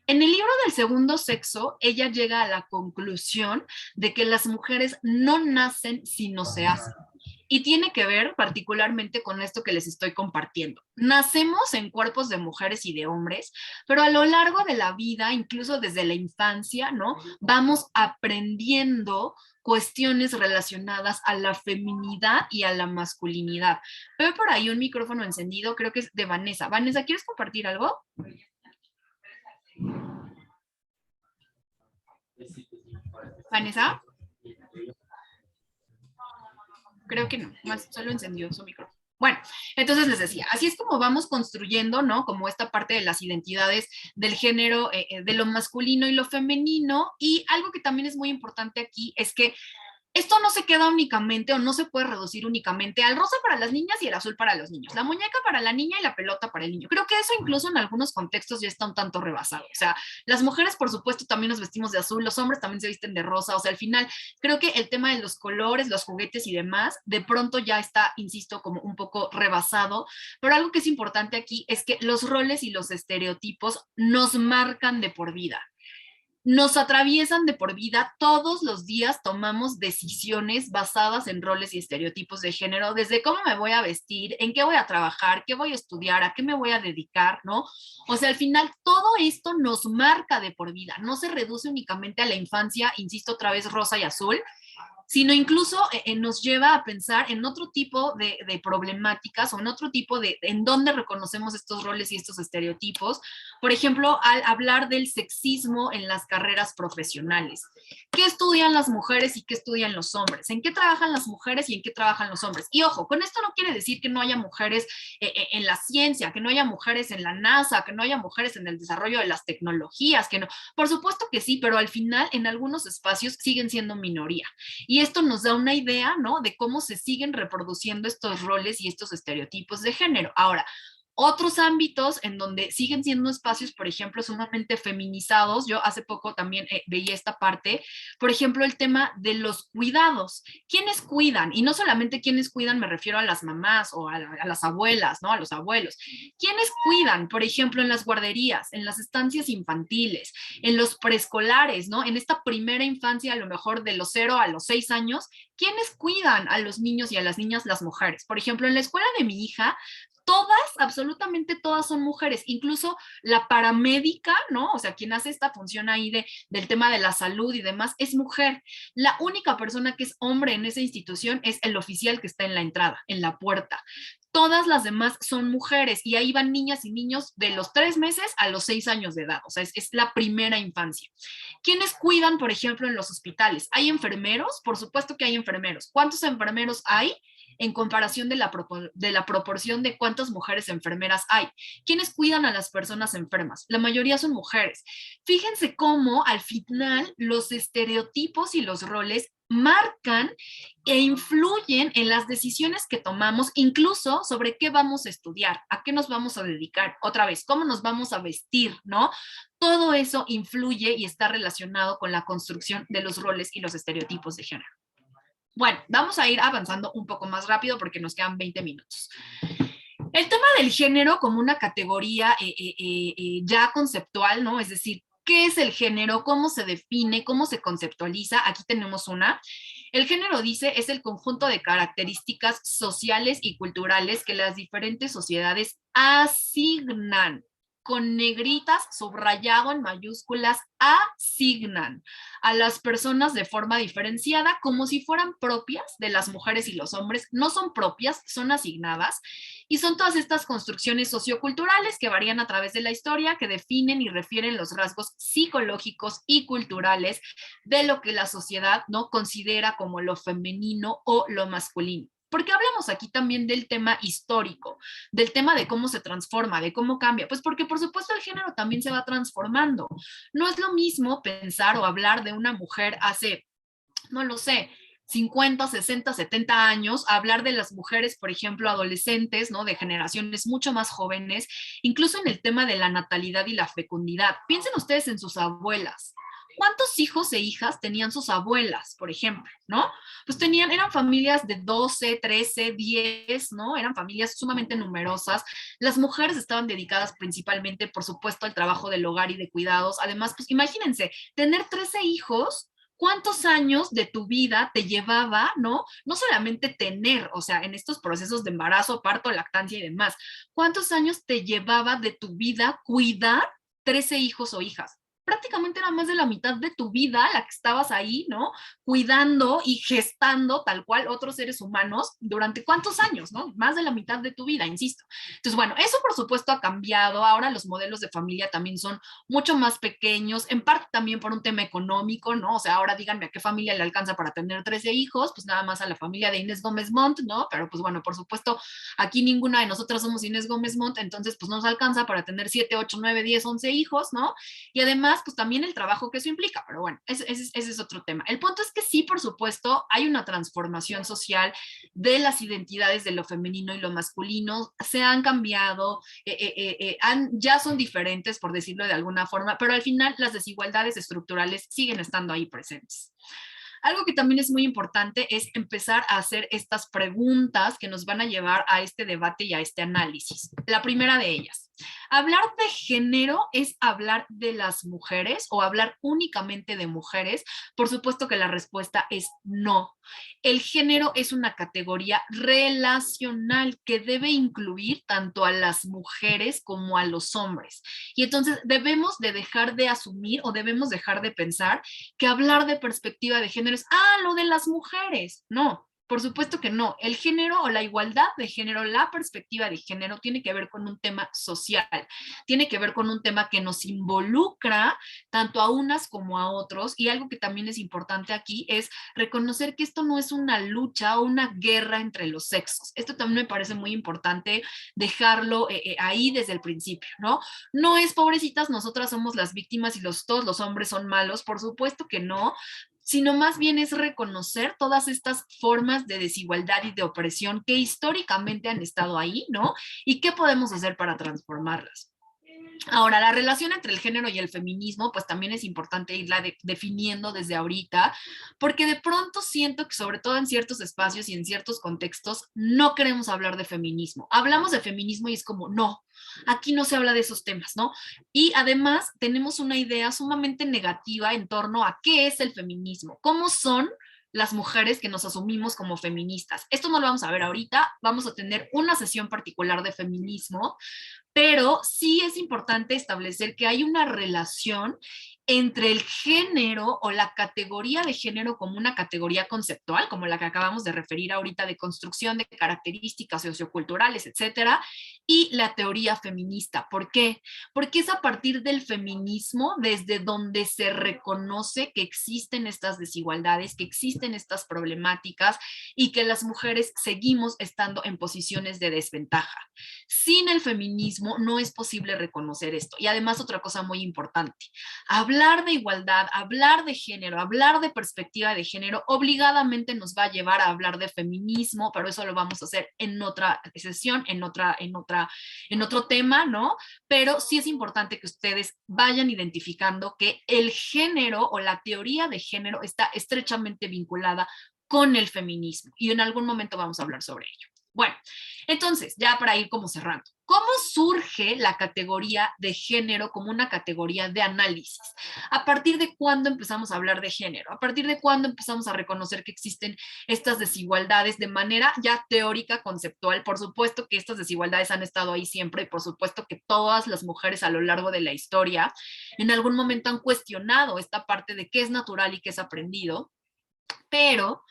En el libro del segundo sexo, ella llega a la conclusión de que las mujeres no nacen sino se hacen. Y tiene que ver particularmente con esto que les estoy compartiendo. Nacemos en cuerpos de mujeres y de hombres, pero a lo largo de la vida, incluso desde la infancia, ¿no? Vamos aprendiendo cuestiones relacionadas a la feminidad y a la masculinidad. Veo por ahí un micrófono encendido, creo que es de Vanessa. Vanessa, ¿quieres compartir algo? Vanessa, creo que no, más solo encendió su micrófono. Bueno, entonces les decía, así es como vamos construyendo, ¿no? Como esta parte de las identidades del género, de lo masculino y lo femenino. Y algo que también es muy importante aquí es que esto no se queda únicamente o no se puede reducir únicamente al rosa para las niñas y el azul para los niños, la muñeca para la niña y la pelota para el niño. Creo que eso incluso en algunos contextos ya está un tanto rebasado. O sea, las mujeres, por supuesto, también nos vestimos de azul, los hombres también se visten de rosa. O sea, al final, creo que el tema de los colores, los juguetes y demás, de pronto ya está, insisto, como un poco rebasado. Pero algo que es importante aquí es que los roles y los estereotipos nos marcan de por vida, nos atraviesan de por vida. Todos los días tomamos decisiones basadas en roles y estereotipos de género, desde cómo me voy a vestir, en qué voy a trabajar, qué voy a estudiar, a qué me voy a dedicar, ¿no? O sea, al final todo esto nos marca de por vida, no se reduce únicamente a la infancia, insisto otra vez, rosa y azul, sino incluso nos lleva a pensar en otro tipo de problemáticas o en otro tipo en dónde reconocemos estos roles y estos estereotipos. Por ejemplo, al hablar del sexismo en las carreras profesionales. ¿Qué estudian las mujeres y qué estudian los hombres? ¿En qué trabajan las mujeres y en qué trabajan los hombres? Y ojo, con esto no quiere decir que no haya mujeres en la ciencia, que no haya mujeres en la NASA, que no haya mujeres en el desarrollo de las tecnologías, que no. Por supuesto que sí, pero al final en algunos espacios siguen siendo minoría. Y esto nos da una idea, ¿no? De cómo se siguen reproduciendo estos roles y estos estereotipos de género. Ahora, otros ámbitos en donde siguen siendo espacios, por ejemplo, sumamente feminizados. Yo hace poco también veía esta parte, por ejemplo, el tema de los cuidados. ¿Quiénes cuidan? Y no solamente quiénes cuidan, me refiero a las mamás o a las abuelas, ¿no? A los abuelos. ¿Quiénes cuidan? Por ejemplo, en las guarderías, en las estancias infantiles, en los preescolares, ¿no? En esta primera infancia, a lo mejor de los 0 a los 6 años, ¿quiénes cuidan a los niños y a las niñas? Las mujeres. Por ejemplo, en la escuela de mi hija, todas, absolutamente todas son mujeres, incluso la paramédica, ¿no? O sea, quien hace esta función ahí del tema de la salud y demás, es mujer. La única persona que es hombre en esa institución es el oficial que está en la entrada, en la puerta. Todas las demás son mujeres y ahí van niñas y niños de los 3 meses a los 6 años de edad. O sea, es la primera infancia. ¿Quiénes cuidan, por ejemplo, en los hospitales? ¿Hay enfermeros? Por supuesto que hay enfermeros. ¿Cuántos enfermeros hay en comparación de la proporción de cuántas mujeres enfermeras hay? ¿Quiénes cuidan a las personas enfermas? La mayoría son mujeres. Fíjense cómo al final los estereotipos y los roles marcan e influyen en las decisiones que tomamos, incluso sobre qué vamos a estudiar, a qué nos vamos a dedicar, otra vez, cómo nos vamos a vestir, ¿no? Todo eso influye y está relacionado con la construcción de los roles y los estereotipos de género. Bueno, vamos a ir avanzando un poco más rápido porque nos quedan 20 minutos. El tema del género como una categoría ya conceptual, ¿no? Es decir, ¿qué es el género? ¿Cómo se define? ¿Cómo se conceptualiza? Aquí tenemos una. El género, dice, es el conjunto de características sociales y culturales que las diferentes sociedades asignan con negritas, subrayado en mayúsculas, asignan a las personas de forma diferenciada como si fueran propias de las mujeres y los hombres. No son propias, son asignadas. Y son todas estas construcciones socioculturales que varían a través de la historia, que definen y refieren los rasgos psicológicos y culturales de lo que la sociedad no considera como lo femenino o lo masculino. Porque hablamos aquí también del tema histórico, del tema de cómo se transforma, de cómo cambia. Pues porque por supuesto el género también se va transformando. No es lo mismo pensar o hablar de una mujer hace, no lo sé, 50, 60, 70 años, hablar de las mujeres, por ejemplo, adolescentes, ¿no? De generaciones mucho más jóvenes, incluso en el tema de la natalidad y la fecundidad. Piensen ustedes en sus abuelas. ¿Cuántos hijos e hijas tenían sus abuelas, por ejemplo, no? Pues tenían, eran familias de 12, 13, 10, ¿no? Eran familias sumamente numerosas. Las mujeres estaban dedicadas principalmente, por supuesto, al trabajo del hogar y de cuidados. Además, pues imagínense, tener 13 hijos. ¿Cuántos años de tu vida te llevaba, no? No solamente tener, o sea, en estos procesos de embarazo, parto, lactancia y demás, ¿cuántos años te llevaba de tu vida cuidar 13 hijos o hijas? Prácticamente era más de la mitad de tu vida la que estabas ahí, ¿no? Cuidando y gestando tal cual otros seres humanos durante cuántos años, ¿no? Más de la mitad de tu vida, insisto. Entonces, bueno, eso por supuesto ha cambiado. Ahora los modelos de familia también son mucho más pequeños, en parte también por un tema económico, ¿no? O sea, ahora díganme a qué familia le alcanza para tener 13 hijos, pues nada más a la familia de Inés Gómez Montt, ¿no? Pero pues bueno, por supuesto, aquí ninguna de nosotras somos Inés Gómez Montt, entonces pues no nos alcanza para tener 7, 8, 9, 10, 11 hijos, ¿no? Y además, pues también el trabajo que eso implica, pero bueno, ese es otro tema. El punto es que sí, por supuesto, hay una transformación social de las identidades de lo femenino y lo masculino, se han cambiado, ya son diferentes, por decirlo de alguna forma, pero al final las desigualdades estructurales siguen estando ahí presentes. Algo que también es muy importante es empezar a hacer estas preguntas que nos van a llevar a este debate y a este análisis. La primera de ellas, ¿hablar de género es hablar de las mujeres o hablar únicamente de mujeres? Por supuesto que la respuesta es no. El género es una categoría relacional que debe incluir tanto a las mujeres como a los hombres. Y entonces debemos de dejar de asumir o debemos dejar de pensar que hablar de perspectiva de género es, lo de las mujeres. No, por supuesto que no. El género o la igualdad de género, la perspectiva de género tiene que ver con un tema social, tiene que ver con un tema que nos involucra tanto a unas como a otros. Y algo que también es importante aquí es reconocer que esto no es una lucha o una guerra entre los sexos. Esto también me parece muy importante dejarlo ahí desde el principio, ¿no? No es pobrecitas, nosotras somos las víctimas y todos los hombres son malos, por supuesto que no, sino más bien es reconocer todas estas formas de desigualdad y de opresión que históricamente han estado ahí, ¿no? Y qué podemos hacer para transformarlas. Ahora, la relación entre el género y el feminismo, pues también es importante irla definiendo desde ahorita, porque de pronto siento que sobre todo en ciertos espacios y en ciertos contextos no queremos hablar de feminismo. Hablamos de feminismo y es como, no, aquí no se habla de esos temas, ¿no? Y además tenemos una idea sumamente negativa en torno a qué es el feminismo, cómo son las mujeres que nos asumimos como feministas. Esto no lo vamos a ver ahorita, vamos a tener una sesión particular de feminismo, pero sí es importante establecer que hay una relación entre el género o la categoría de género como una categoría conceptual, como la que acabamos de referir ahorita de construcción de características socioculturales, etcétera, y la teoría feminista. ¿Por qué? Porque es a partir del feminismo desde donde se reconoce que existen estas desigualdades, que existen estas problemáticas y que las mujeres seguimos estando en posiciones de desventaja. Sin el feminismo no es posible reconocer esto. Y además otra cosa muy importante, hablar de igualdad, hablar de género, hablar de perspectiva de género, obligadamente nos va a llevar a hablar de feminismo, pero eso lo vamos a hacer en otra sesión, en otro tema, ¿no? Pero sí es importante que ustedes vayan identificando que el género o la teoría de género está estrechamente vinculada con el feminismo y en algún momento vamos a hablar sobre ello. Bueno, entonces, ya para ir como cerrando, ¿cómo surge la categoría de género como una categoría de análisis? ¿A partir de cuándo empezamos a hablar de género? ¿A partir de cuándo empezamos a reconocer que existen estas desigualdades de manera ya teórica, conceptual? Por supuesto que estas desigualdades han estado ahí siempre y por supuesto que todas las mujeres a lo largo de la historia en algún momento han cuestionado esta parte de qué es natural y qué es aprendido, pero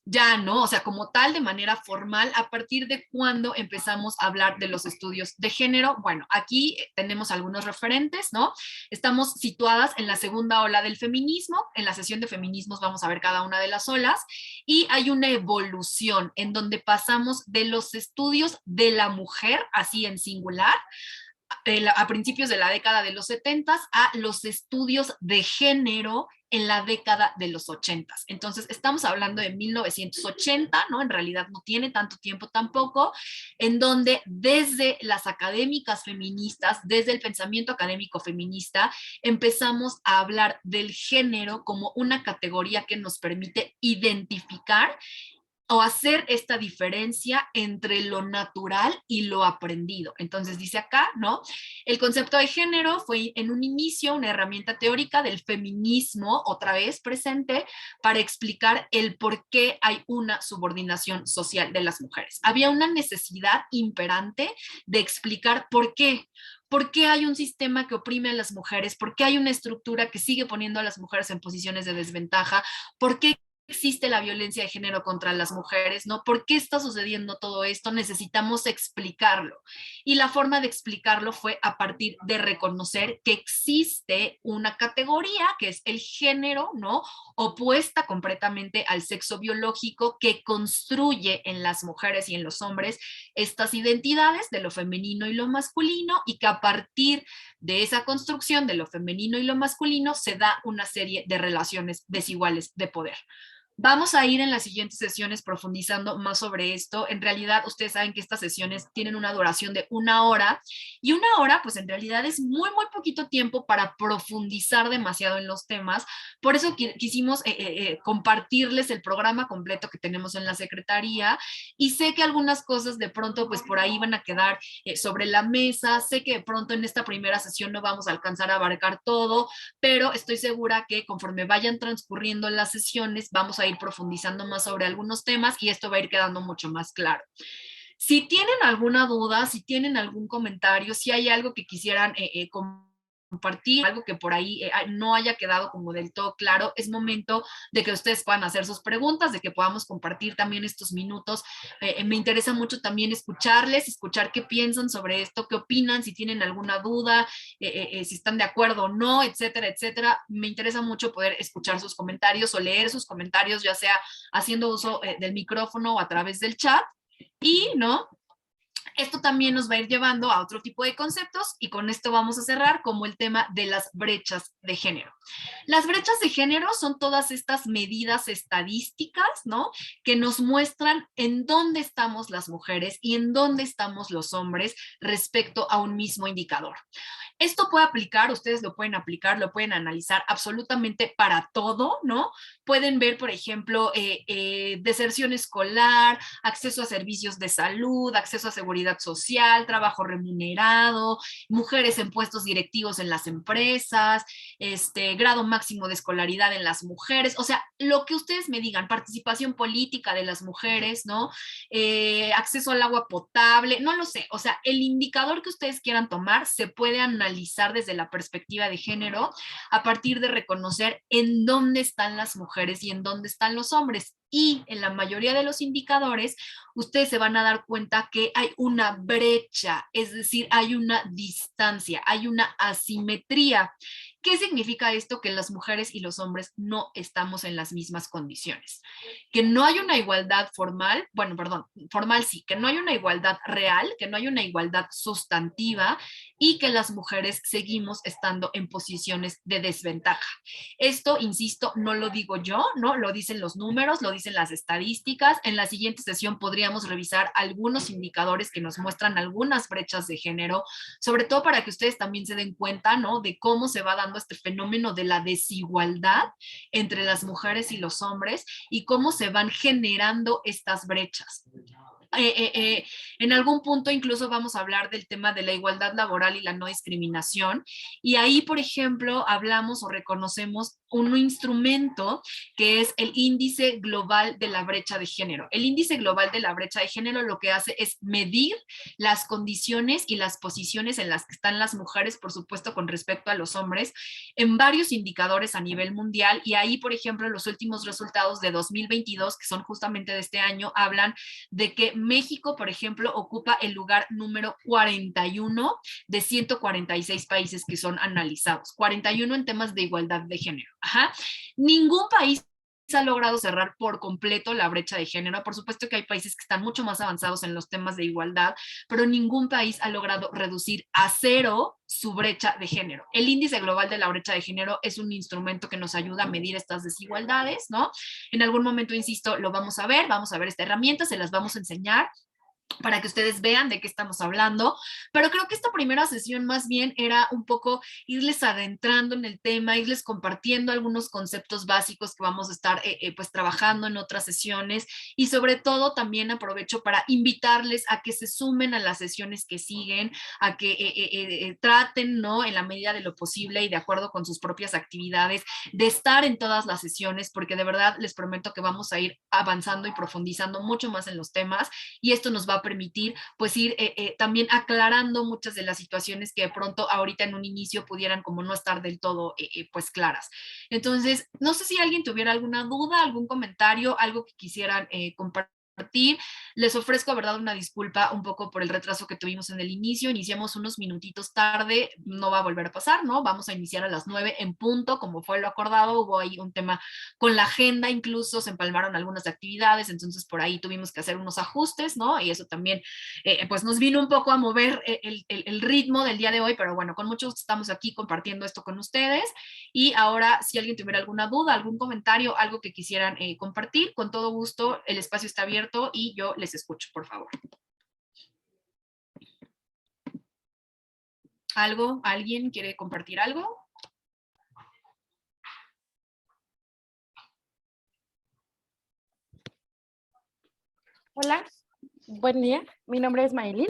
ya no, o sea, como tal, de manera formal, a partir de cuándo empezamos a hablar de los estudios de género. Bueno, aquí tenemos algunos referentes, ¿no? Estamos situadas en la segunda ola del feminismo. En la sesión de feminismos vamos a ver cada una de las olas y hay una evolución en donde pasamos de los estudios de la mujer, así en singular, a principios de la década de los 70 a los estudios de género en la década de los 80. Entonces, estamos hablando de 1980, ¿no? En realidad no tiene tanto tiempo tampoco, en donde desde las académicas feministas, desde el pensamiento académico feminista, empezamos a hablar del género como una categoría que nos permite identificar o hacer esta diferencia entre lo natural y lo aprendido. Entonces dice acá, ¿no? El concepto de género fue en un inicio una herramienta teórica del feminismo, otra vez presente, para explicar el por qué hay una subordinación social de las mujeres. Había una necesidad imperante de explicar por qué. ¿Por qué hay un sistema que oprime a las mujeres? ¿Por qué hay una estructura que sigue poniendo a las mujeres en posiciones de desventaja? ¿Por qué existe la violencia de género contra las mujeres? ¿No? ¿Por qué está sucediendo todo esto? Necesitamos explicarlo. Y la forma de explicarlo fue a partir de reconocer que existe una categoría que es el género, ¿no? Opuesta completamente al sexo biológico que construye en las mujeres y en los hombres estas identidades de lo femenino y lo masculino y que a partir de esa construcción de lo femenino y lo masculino se da una serie de relaciones desiguales de poder. Vamos a ir en las siguientes sesiones profundizando más sobre esto. En realidad, ustedes saben que estas sesiones tienen una duración de 1 hora y 1 hora, pues en realidad es muy, muy poquito tiempo para profundizar demasiado en los temas. Por eso quisimos compartirles el programa completo que tenemos en la Secretaría y sé que algunas cosas de pronto, pues por ahí van a quedar sobre la mesa. Sé que de pronto en esta primera sesión no vamos a alcanzar a abarcar todo, pero estoy segura que conforme vayan transcurriendo las sesiones, vamos a ir profundizando más sobre algunos temas y esto va a ir quedando mucho más claro. Si tienen alguna duda, si tienen algún comentario, si hay algo que quisieran compartir, algo que por ahí no haya quedado como del todo claro, es momento de que ustedes puedan hacer sus preguntas, de que podamos compartir también estos minutos. Me interesa mucho también escucharles, escuchar qué piensan sobre esto, qué opinan, si tienen alguna duda, si están de acuerdo o no, etcétera, etcétera. Me interesa mucho poder escuchar sus comentarios o leer sus comentarios, ya sea haciendo uso del micrófono o a través del chat. Y, ¿no? Esto también nos va a ir llevando a otro tipo de conceptos y con esto vamos a cerrar como el tema de las brechas de género. Las brechas de género son todas estas medidas estadísticas, ¿no? Que nos muestran en dónde estamos las mujeres y en dónde estamos los hombres respecto a un mismo indicador. Esto puede aplicar, ustedes lo pueden aplicar, lo pueden analizar absolutamente para todo, ¿no? Pueden ver, por ejemplo, deserción escolar, acceso a servicios de salud, acceso a seguridad social, trabajo remunerado, mujeres en puestos directivos en las empresas, grado máximo de escolaridad en las mujeres, o sea, lo que ustedes me digan, participación política de las mujeres, ¿no? Acceso al agua potable, no lo sé, o sea, el indicador que ustedes quieran tomar se puede analizar desde la perspectiva de género a partir de reconocer en dónde están las mujeres y en dónde están los hombres. Y en la mayoría de los indicadores, ustedes se van a dar cuenta que hay una brecha, es decir, hay una distancia, hay una asimetría. ¿Qué significa esto? Que las mujeres y los hombres no estamos en las mismas condiciones. Que no hay una igualdad formal, bueno, perdón, formal sí, que no hay una igualdad real, que no hay una igualdad sustantiva y que las mujeres seguimos estando en posiciones de desventaja. Esto, insisto, no lo digo yo, ¿no? Lo dicen los números, lo dicen las estadísticas. En la siguiente sesión podríamos revisar algunos indicadores que nos muestran algunas brechas de género, sobre todo para que ustedes también se den cuenta, ¿no? De cómo se va dando este fenómeno de la desigualdad entre las mujeres y los hombres y cómo se van generando estas brechas. en algún punto incluso vamos a hablar del tema de la igualdad laboral y la no discriminación. Y ahí, por ejemplo, hablamos o reconocemos un instrumento que es el índice global de la brecha de género. El índice global de la brecha de género lo que hace es medir las condiciones y las posiciones en las que están las mujeres, por supuesto, con respecto a los hombres, en varios indicadores a nivel mundial. Y ahí, por ejemplo, los últimos resultados de 2022, que son justamente de este año, hablan de que México, por ejemplo, ocupa el lugar número 41 de 146 países que son analizados. 41 en temas de igualdad de género. Ajá. Ningún país ha logrado cerrar por completo la brecha de género. Por supuesto que hay países que están mucho más avanzados en los temas de igualdad, pero ningún país ha logrado reducir a cero su brecha de género. El índice global de la brecha de género es un instrumento que nos ayuda a medir estas desigualdades, ¿no? En algún momento, insisto, lo vamos a ver esta herramienta, se las vamos a enseñar para que ustedes vean de qué estamos hablando, pero creo que esta primera sesión más bien era un poco irles adentrando en el tema, irles compartiendo algunos conceptos básicos que vamos a estar pues trabajando en otras sesiones, y sobre todo también aprovecho para invitarles a que se sumen a las sesiones que siguen, a que traten, ¿no?, en la medida de lo posible y de acuerdo con sus propias actividades, de estar en todas las sesiones, porque de verdad les prometo que vamos a ir avanzando y profundizando mucho más en los temas, y esto nos va a permitir pues ir también aclarando muchas de las situaciones que de pronto ahorita en un inicio pudieran como no estar del todo pues claras. Entonces, no sé si alguien tuviera alguna duda, algún comentario, algo que quisieran compartir. Les ofrezco, verdad, una disculpa un poco por el retraso que tuvimos en el inicio. Iniciamos unos minutitos tarde, no va a volver a pasar, ¿no? Vamos a iniciar a las 9 en punto, como fue lo acordado. Hubo ahí un tema con la agenda, incluso se empalmaron algunas actividades, entonces por ahí tuvimos que hacer unos ajustes, ¿no? Y eso también pues nos vino un poco a mover el ritmo del día de hoy, pero bueno, con mucho gusto estamos aquí compartiendo esto con ustedes. Y ahora, si alguien tuviera alguna duda, algún comentario, algo que quisieran compartir, con todo gusto, el espacio está abierto y yo les escucho, por favor. ¿Algo? ¿Alguien quiere compartir algo? Hola, buen día. Mi nombre es Maylin.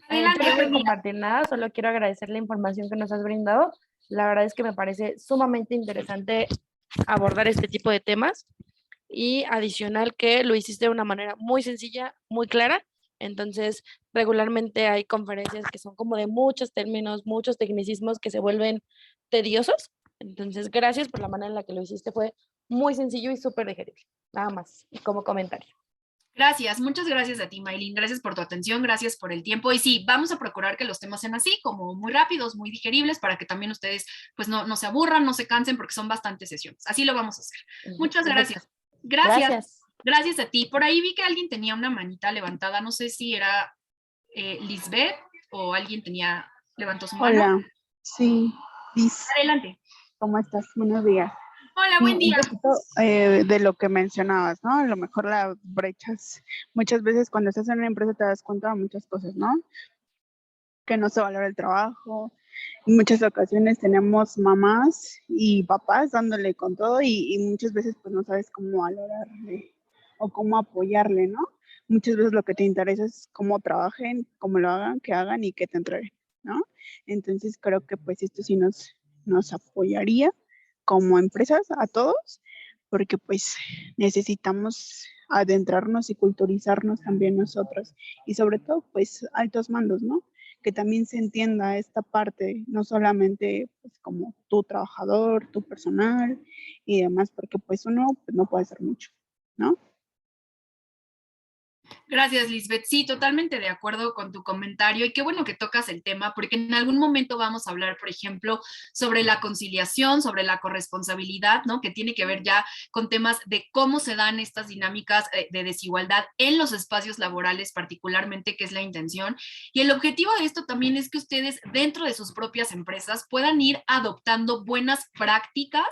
Adelante, Yo no quiero compartir nada, solo quiero agradecer la información que nos has brindado. La verdad es que me parece sumamente interesante abordar este tipo de temas, y adicional que lo hiciste de una manera muy sencilla, muy clara. Entonces, regularmente hay conferencias que son como de muchos términos, muchos tecnicismos que se vuelven tediosos. Entonces, gracias por la manera en la que lo hiciste, fue muy sencillo y súper digerible. Nada más, como comentario. Gracias, muchas gracias a ti, Maylin. Gracias por tu atención, gracias por el tiempo. Y sí, vamos a procurar que los temas sean así, como muy rápidos, muy digeribles, para que también ustedes pues no se aburran, no se cansen, porque son bastantes sesiones. Así lo vamos a hacer. Muchas gracias. Gracias. Gracias a ti. Por ahí vi que alguien tenía una manita levantada. No sé si era Lisbeth o alguien levantó su mano. Hola, sí, Liz, Adelante. ¿cómo estás? Buenos días. Hola, buen día. Un poquito de lo que mencionabas, ¿no? A lo mejor las brechas, muchas veces cuando estás en una empresa te das cuenta de muchas cosas, ¿no? Que no se valora el trabajo. En muchas ocasiones tenemos mamás y papás dándole con todo y muchas veces pues no sabes cómo valorarle o cómo apoyarle, ¿no? Muchas veces lo que te interesa es cómo trabajen, cómo lo hagan, qué hagan y qué te entreguen, ¿no? Entonces creo que pues esto sí nos apoyaría como empresas a todos, porque pues necesitamos adentrarnos y culturizarnos también nosotros, y sobre todo pues altos mandos, ¿no? Que también se entienda esta parte, no solamente pues como tu trabajador, tu personal y demás, porque pues uno pues, no puede hacer mucho, ¿no? Gracias, Lisbeth. Sí, totalmente de acuerdo con tu comentario, y qué bueno que tocas el tema, porque en algún momento vamos a hablar, por ejemplo, sobre la conciliación, sobre la corresponsabilidad, ¿no? Que tiene que ver ya con temas de cómo se dan estas dinámicas de desigualdad en los espacios laborales, particularmente, que es la intención. Y el objetivo de esto también es que ustedes, dentro de sus propias empresas, puedan ir adoptando buenas prácticas,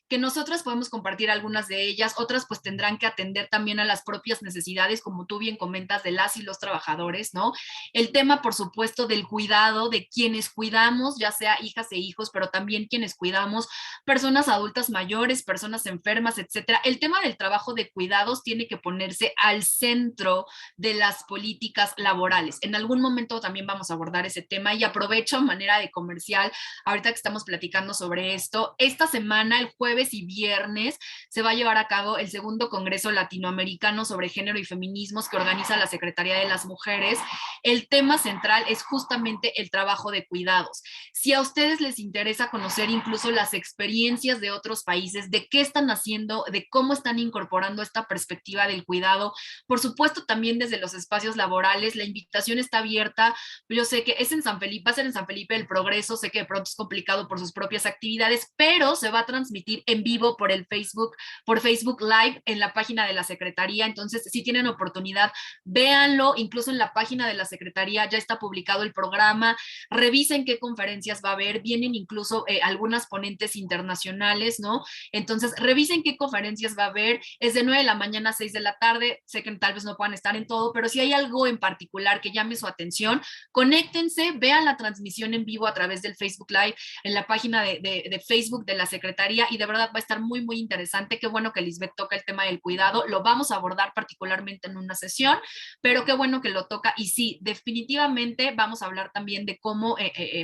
que nosotras podemos compartir algunas de ellas, otras pues tendrán que atender también a las propias necesidades, como tú bien comentas, comentas, de las y los trabajadores, ¿no? El tema, por supuesto, del cuidado de quienes cuidamos, ya sea hijas e hijos, pero también quienes cuidamos, personas adultas mayores, personas enfermas, etcétera. El tema del trabajo de cuidados tiene que ponerse al centro de las políticas laborales. En algún momento también vamos a abordar ese tema y aprovecho a manera de comercial, ahorita que estamos platicando sobre esto, esta semana, el jueves y viernes, se va a llevar a cabo el segundo Congreso Latinoamericano sobre Género y Feminismos que organiza la Secretaría de las Mujeres. El tema central es justamente el trabajo de cuidados. Si a ustedes les interesa conocer incluso las experiencias de otros países, de qué están haciendo, de cómo están incorporando esta perspectiva del cuidado, por supuesto también desde los espacios laborales, la invitación está abierta. Yo sé que es en San Felipe, va a ser en San Felipe del Progreso, sé que de pronto es complicado por sus propias actividades, pero se va a transmitir en vivo por el Facebook, por Facebook Live en la página de la Secretaría. Entonces, si tienen oportunidad, véanlo, incluso en la página de la Secretaría ya está publicado el programa, revisen qué conferencias va a haber, vienen incluso algunas ponentes internacionales, ¿no? Entonces, revisen qué conferencias va a haber, es de 9 de la mañana a 6 de la tarde, sé que tal vez no puedan estar en todo, pero si hay algo en particular que llame su atención, conéctense, vean la transmisión en vivo a través del Facebook Live en la página de Facebook de la Secretaría y de verdad va a estar muy, muy interesante. Qué bueno que Lisbeth toca el tema del cuidado, lo vamos a abordar particularmente en una sesión, pero qué bueno que lo toca y sí, definitivamente vamos a hablar también de cómo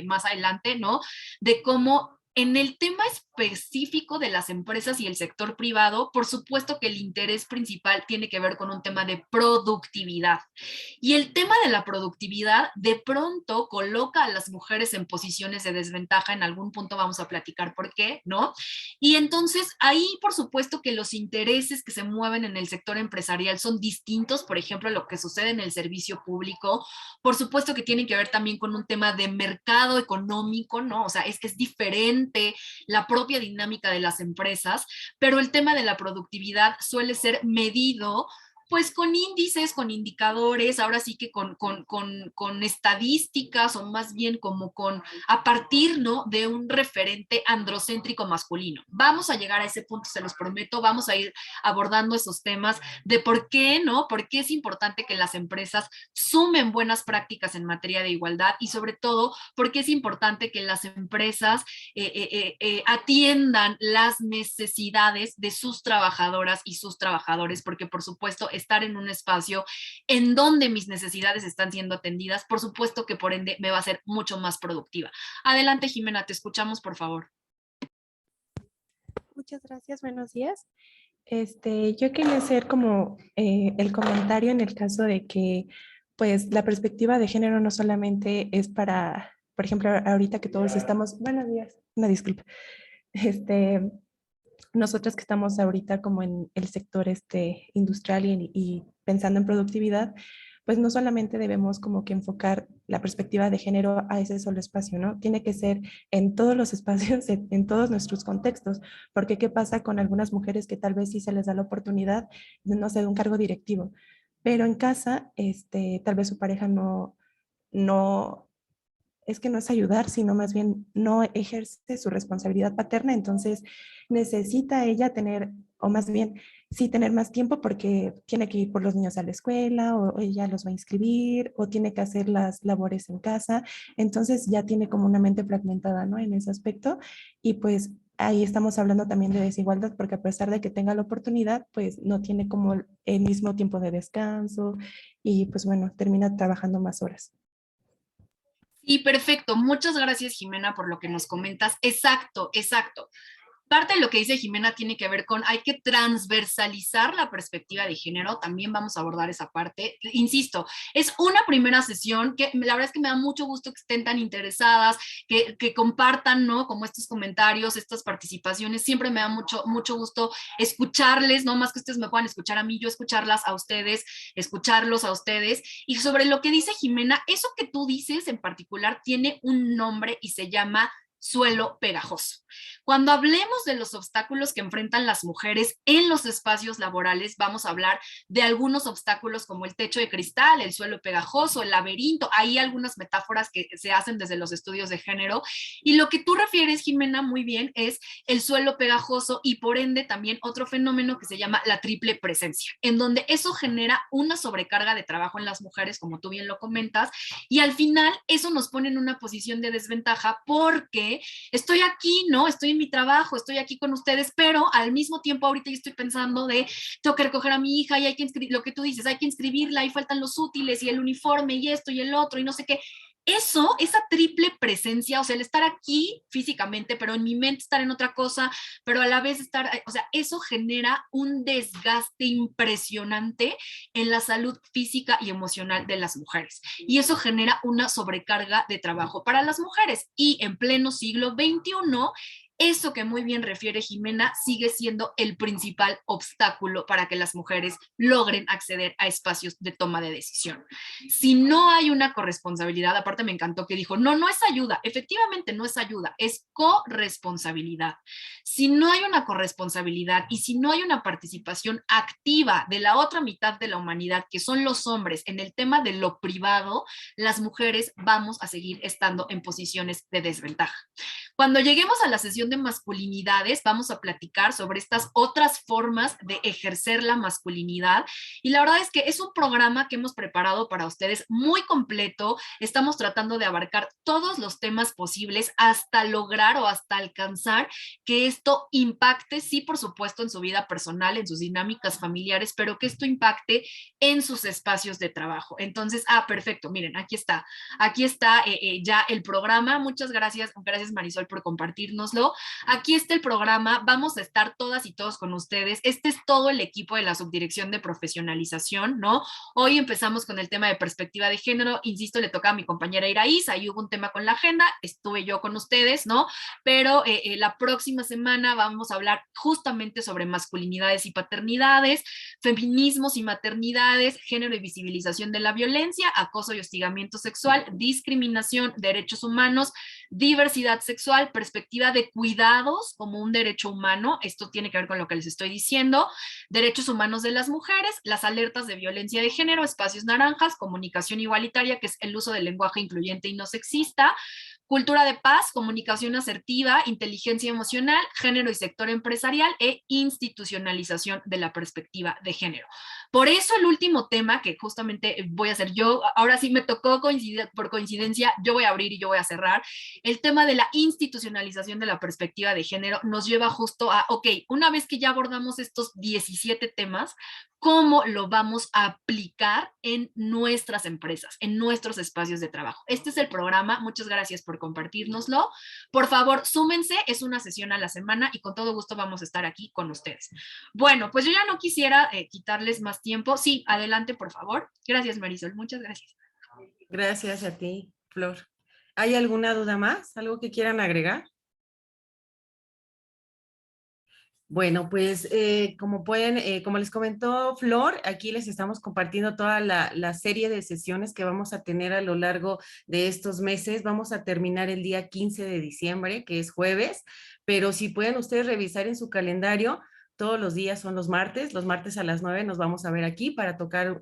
más adelante, ¿no? De cómo en el tema específico de las empresas y el sector privado, por supuesto que el interés principal tiene que ver con un tema de productividad. Y el tema de la productividad de pronto coloca a las mujeres en posiciones de desventaja. En algún punto vamos a platicar por qué, ¿no? Y entonces ahí, por supuesto que los intereses que se mueven en el sector empresarial son distintos, por ejemplo, a lo que sucede en el servicio público. Por supuesto que tienen que ver también con un tema de mercado económico, ¿no? O sea, es que es diferente la propia dinámica de las empresas, pero el tema de la productividad suele ser medido pues con índices, con indicadores, ahora sí que con estadísticas o más bien como a partir, ¿no? De un referente androcéntrico masculino. Vamos a llegar a ese punto, se los prometo, vamos a ir abordando esos temas de por qué, ¿no? Por qué es importante que las empresas sumen buenas prácticas en materia de igualdad y sobre todo, por qué es importante que las empresas atiendan las necesidades de sus trabajadoras y sus trabajadores, porque por supuesto estar en un espacio en donde mis necesidades están siendo atendidas, por supuesto que por ende me va a ser mucho más productiva. Adelante, Jimena, te escuchamos, por favor. Muchas gracias, buenos días. Yo quería hacer como el comentario en el caso de que pues la perspectiva de género no solamente es para, por ejemplo, ahorita que todos estamos, buenos días, una disculpa, nosotros que estamos ahorita como en el sector industrial y pensando en productividad, pues no solamente debemos como que enfocar la perspectiva de género a ese solo espacio, ¿no? Tiene que ser en todos los espacios, en todos nuestros contextos, porque ¿qué pasa con algunas mujeres que tal vez sí se les da la oportunidad de, no sé, de un cargo directivo, pero en casa, tal vez su pareja no, es que no es ayudar, sino más bien no ejerce su responsabilidad paterna, entonces necesita ella tener, o más bien, sí tener más tiempo porque tiene que ir por los niños a la escuela o ella los va a inscribir o tiene que hacer las labores en casa, entonces ya tiene como una mente fragmentada, ¿no? En ese aspecto y pues ahí estamos hablando también de desigualdad porque a pesar de que tenga la oportunidad, pues no tiene como el mismo tiempo de descanso y pues bueno, termina trabajando más horas. Sí, perfecto. Muchas gracias, Jimena, por lo que nos comentas. Exacto, exacto. Parte de lo que dice Jimena tiene que ver con hay que transversalizar la perspectiva de género, también vamos a abordar esa parte. Insisto, es una primera sesión que la verdad es que me da mucho gusto que estén tan interesadas, que compartan, ¿no? Como estos comentarios, estas participaciones, siempre me da mucho, mucho gusto escucharles, no más que ustedes me puedan escuchar a mí, yo escucharlas a ustedes, escucharlos a ustedes. Y sobre lo que dice Jimena, eso que tú dices en particular tiene un nombre y se llama suelo pegajoso. Cuando hablemos de los obstáculos que enfrentan las mujeres en los espacios laborales, vamos a hablar de algunos obstáculos como el techo de cristal, el suelo pegajoso, el laberinto. Hay algunas metáforas que se hacen desde los estudios de género. Y lo que tú refieres, Jimena, muy bien, es el suelo pegajoso y por ende también otro fenómeno que se llama la triple presencia, en donde eso genera una sobrecarga de trabajo en las mujeres, como tú bien lo comentas, y al final eso nos pone en una posición de desventaja porque estoy aquí, ¿no? Estoy en mi trabajo, estoy aquí con ustedes, pero al mismo tiempo ahorita yo estoy pensando de tengo que recoger a mi hija y hay que inscribir, lo que tú dices, hay que inscribirla y faltan los útiles y el uniforme y esto y el otro y no sé qué. Eso, esa triple presencia, o sea, el estar aquí físicamente, pero en mi mente estar en otra cosa, pero a la vez estar, o sea, eso genera un desgaste impresionante en la salud física y emocional de las mujeres. Y eso genera una sobrecarga de trabajo para las mujeres. Y en pleno siglo XXI, eso que muy bien refiere Jimena sigue siendo el principal obstáculo para que las mujeres logren acceder a espacios de toma de decisión. Si no hay una corresponsabilidad, aparte me encantó que dijo, no, no es ayuda, efectivamente no es ayuda, es corresponsabilidad. Si no hay una corresponsabilidad y si no hay una participación activa de la otra mitad de la humanidad, que son los hombres, en el tema de lo privado, las mujeres vamos a seguir estando en posiciones de desventaja. Cuando lleguemos a la sesión de masculinidades, vamos a platicar sobre estas otras formas de ejercer la masculinidad. Y la verdad es que es un programa que hemos preparado para ustedes muy completo. Estamos tratando de abarcar todos los temas posibles hasta lograr o hasta alcanzar que esto impacte, sí, por supuesto, en su vida personal, en sus dinámicas familiares, pero que esto impacte en sus espacios de trabajo. Entonces, perfecto, miren, aquí está ya el programa. Muchas gracias Marisol por compartirnoslo. Aquí está el programa, vamos a estar todas y todos con ustedes. Este es todo el equipo de la Subdirección de Profesionalización, ¿no? Hoy empezamos con el tema de perspectiva de género, insisto, le toca a mi compañera Iraíz, ahí hubo un tema con la agenda, estuve yo con ustedes, ¿no? Pero la próxima semana vamos a hablar justamente sobre masculinidades y paternidades, feminismos y maternidades, género y visibilización de la violencia, acoso y hostigamiento sexual, discriminación, derechos humanos, diversidad sexual, perspectiva de cuidados como un derecho humano, esto tiene que ver con lo que les estoy diciendo, derechos humanos de las mujeres, las alertas de violencia de género, espacios naranjas, comunicación igualitaria, que es el uso del lenguaje incluyente y no sexista, cultura de paz, comunicación asertiva, inteligencia emocional, género y sector empresarial e institucionalización de la perspectiva de género. Por eso el último tema que justamente voy a hacer yo, ahora sí me tocó por coincidencia, yo voy a abrir y yo voy a cerrar, el tema de la institucionalización de la perspectiva de género nos lleva justo a, ok, una vez que ya abordamos estos 17 temas, ¿cómo lo vamos a aplicar en nuestras empresas, en nuestros espacios de trabajo? Este es el programa, muchas gracias por compartirnoslo. Por favor, súmense, es una sesión a la semana y con todo gusto vamos a estar aquí con ustedes. Bueno, pues yo ya no quisiera quitarles más tiempo. Sí, adelante, por favor. Gracias, Marisol, muchas gracias. Gracias a ti, Flor. ¿Hay alguna duda más? ¿Algo que quieran agregar? Bueno, pues como pueden, como les comentó Flor, aquí les estamos compartiendo toda la serie de sesiones que vamos a tener a lo largo de estos meses. Vamos a terminar el día 15 de diciembre, que es jueves, pero si pueden ustedes revisar en su calendario, todos los días son los martes a las 9 nos vamos a ver aquí para tocar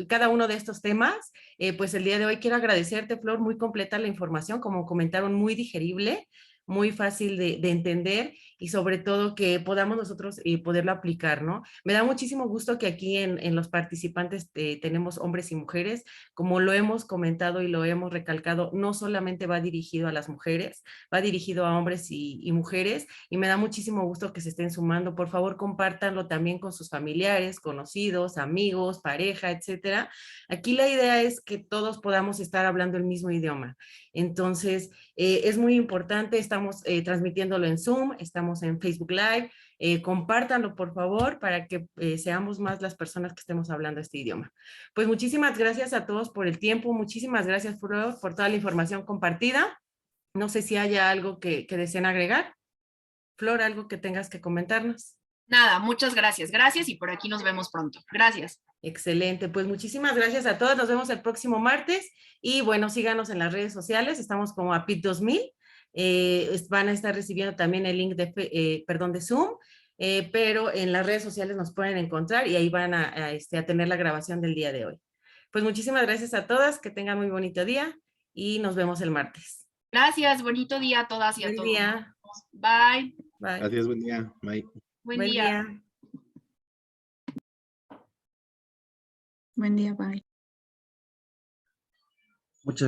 cada uno de estos temas. Pues el día de hoy quiero agradecerte, Flor, muy completa la información, como comentaron, muy digerible, muy fácil de entender y sobre todo que podamos nosotros poderlo aplicar, ¿no? Me da muchísimo gusto que aquí en los participantes tenemos hombres y mujeres, como lo hemos comentado y lo hemos recalcado, no solamente va dirigido a las mujeres, va dirigido a hombres y mujeres y me da muchísimo gusto que se estén sumando. Por favor, compártanlo también con sus familiares, conocidos, amigos, pareja, etcétera. Aquí la idea es que todos podamos estar hablando el mismo idioma. Entonces, es muy importante, estamos transmitiéndolo en Zoom, estamos en Facebook Live, compártanlo por favor para que seamos más las personas que estemos hablando este idioma. Pues muchísimas gracias a todos por el tiempo, muchísimas gracias Flor, por toda la información compartida. No sé si haya algo que deseen agregar. Flor, algo que tengas que comentarnos. Nada, muchas gracias. Gracias y por aquí nos vemos pronto. Gracias. Excelente, pues muchísimas gracias a todos. Nos vemos el próximo martes y bueno, síganos en las redes sociales. Estamos como APIT 2000. Van a estar recibiendo también el link de Zoom, pero en las redes sociales nos pueden encontrar y ahí van a tener la grabación del día de hoy. Pues muchísimas gracias a todas, que tengan muy bonito día y nos vemos el martes. Gracias, bonito día a todas y a Buen todos. día. Bye. Bye. Gracias, buen día. Bye. Buen Buen día. día. Buen día, bye.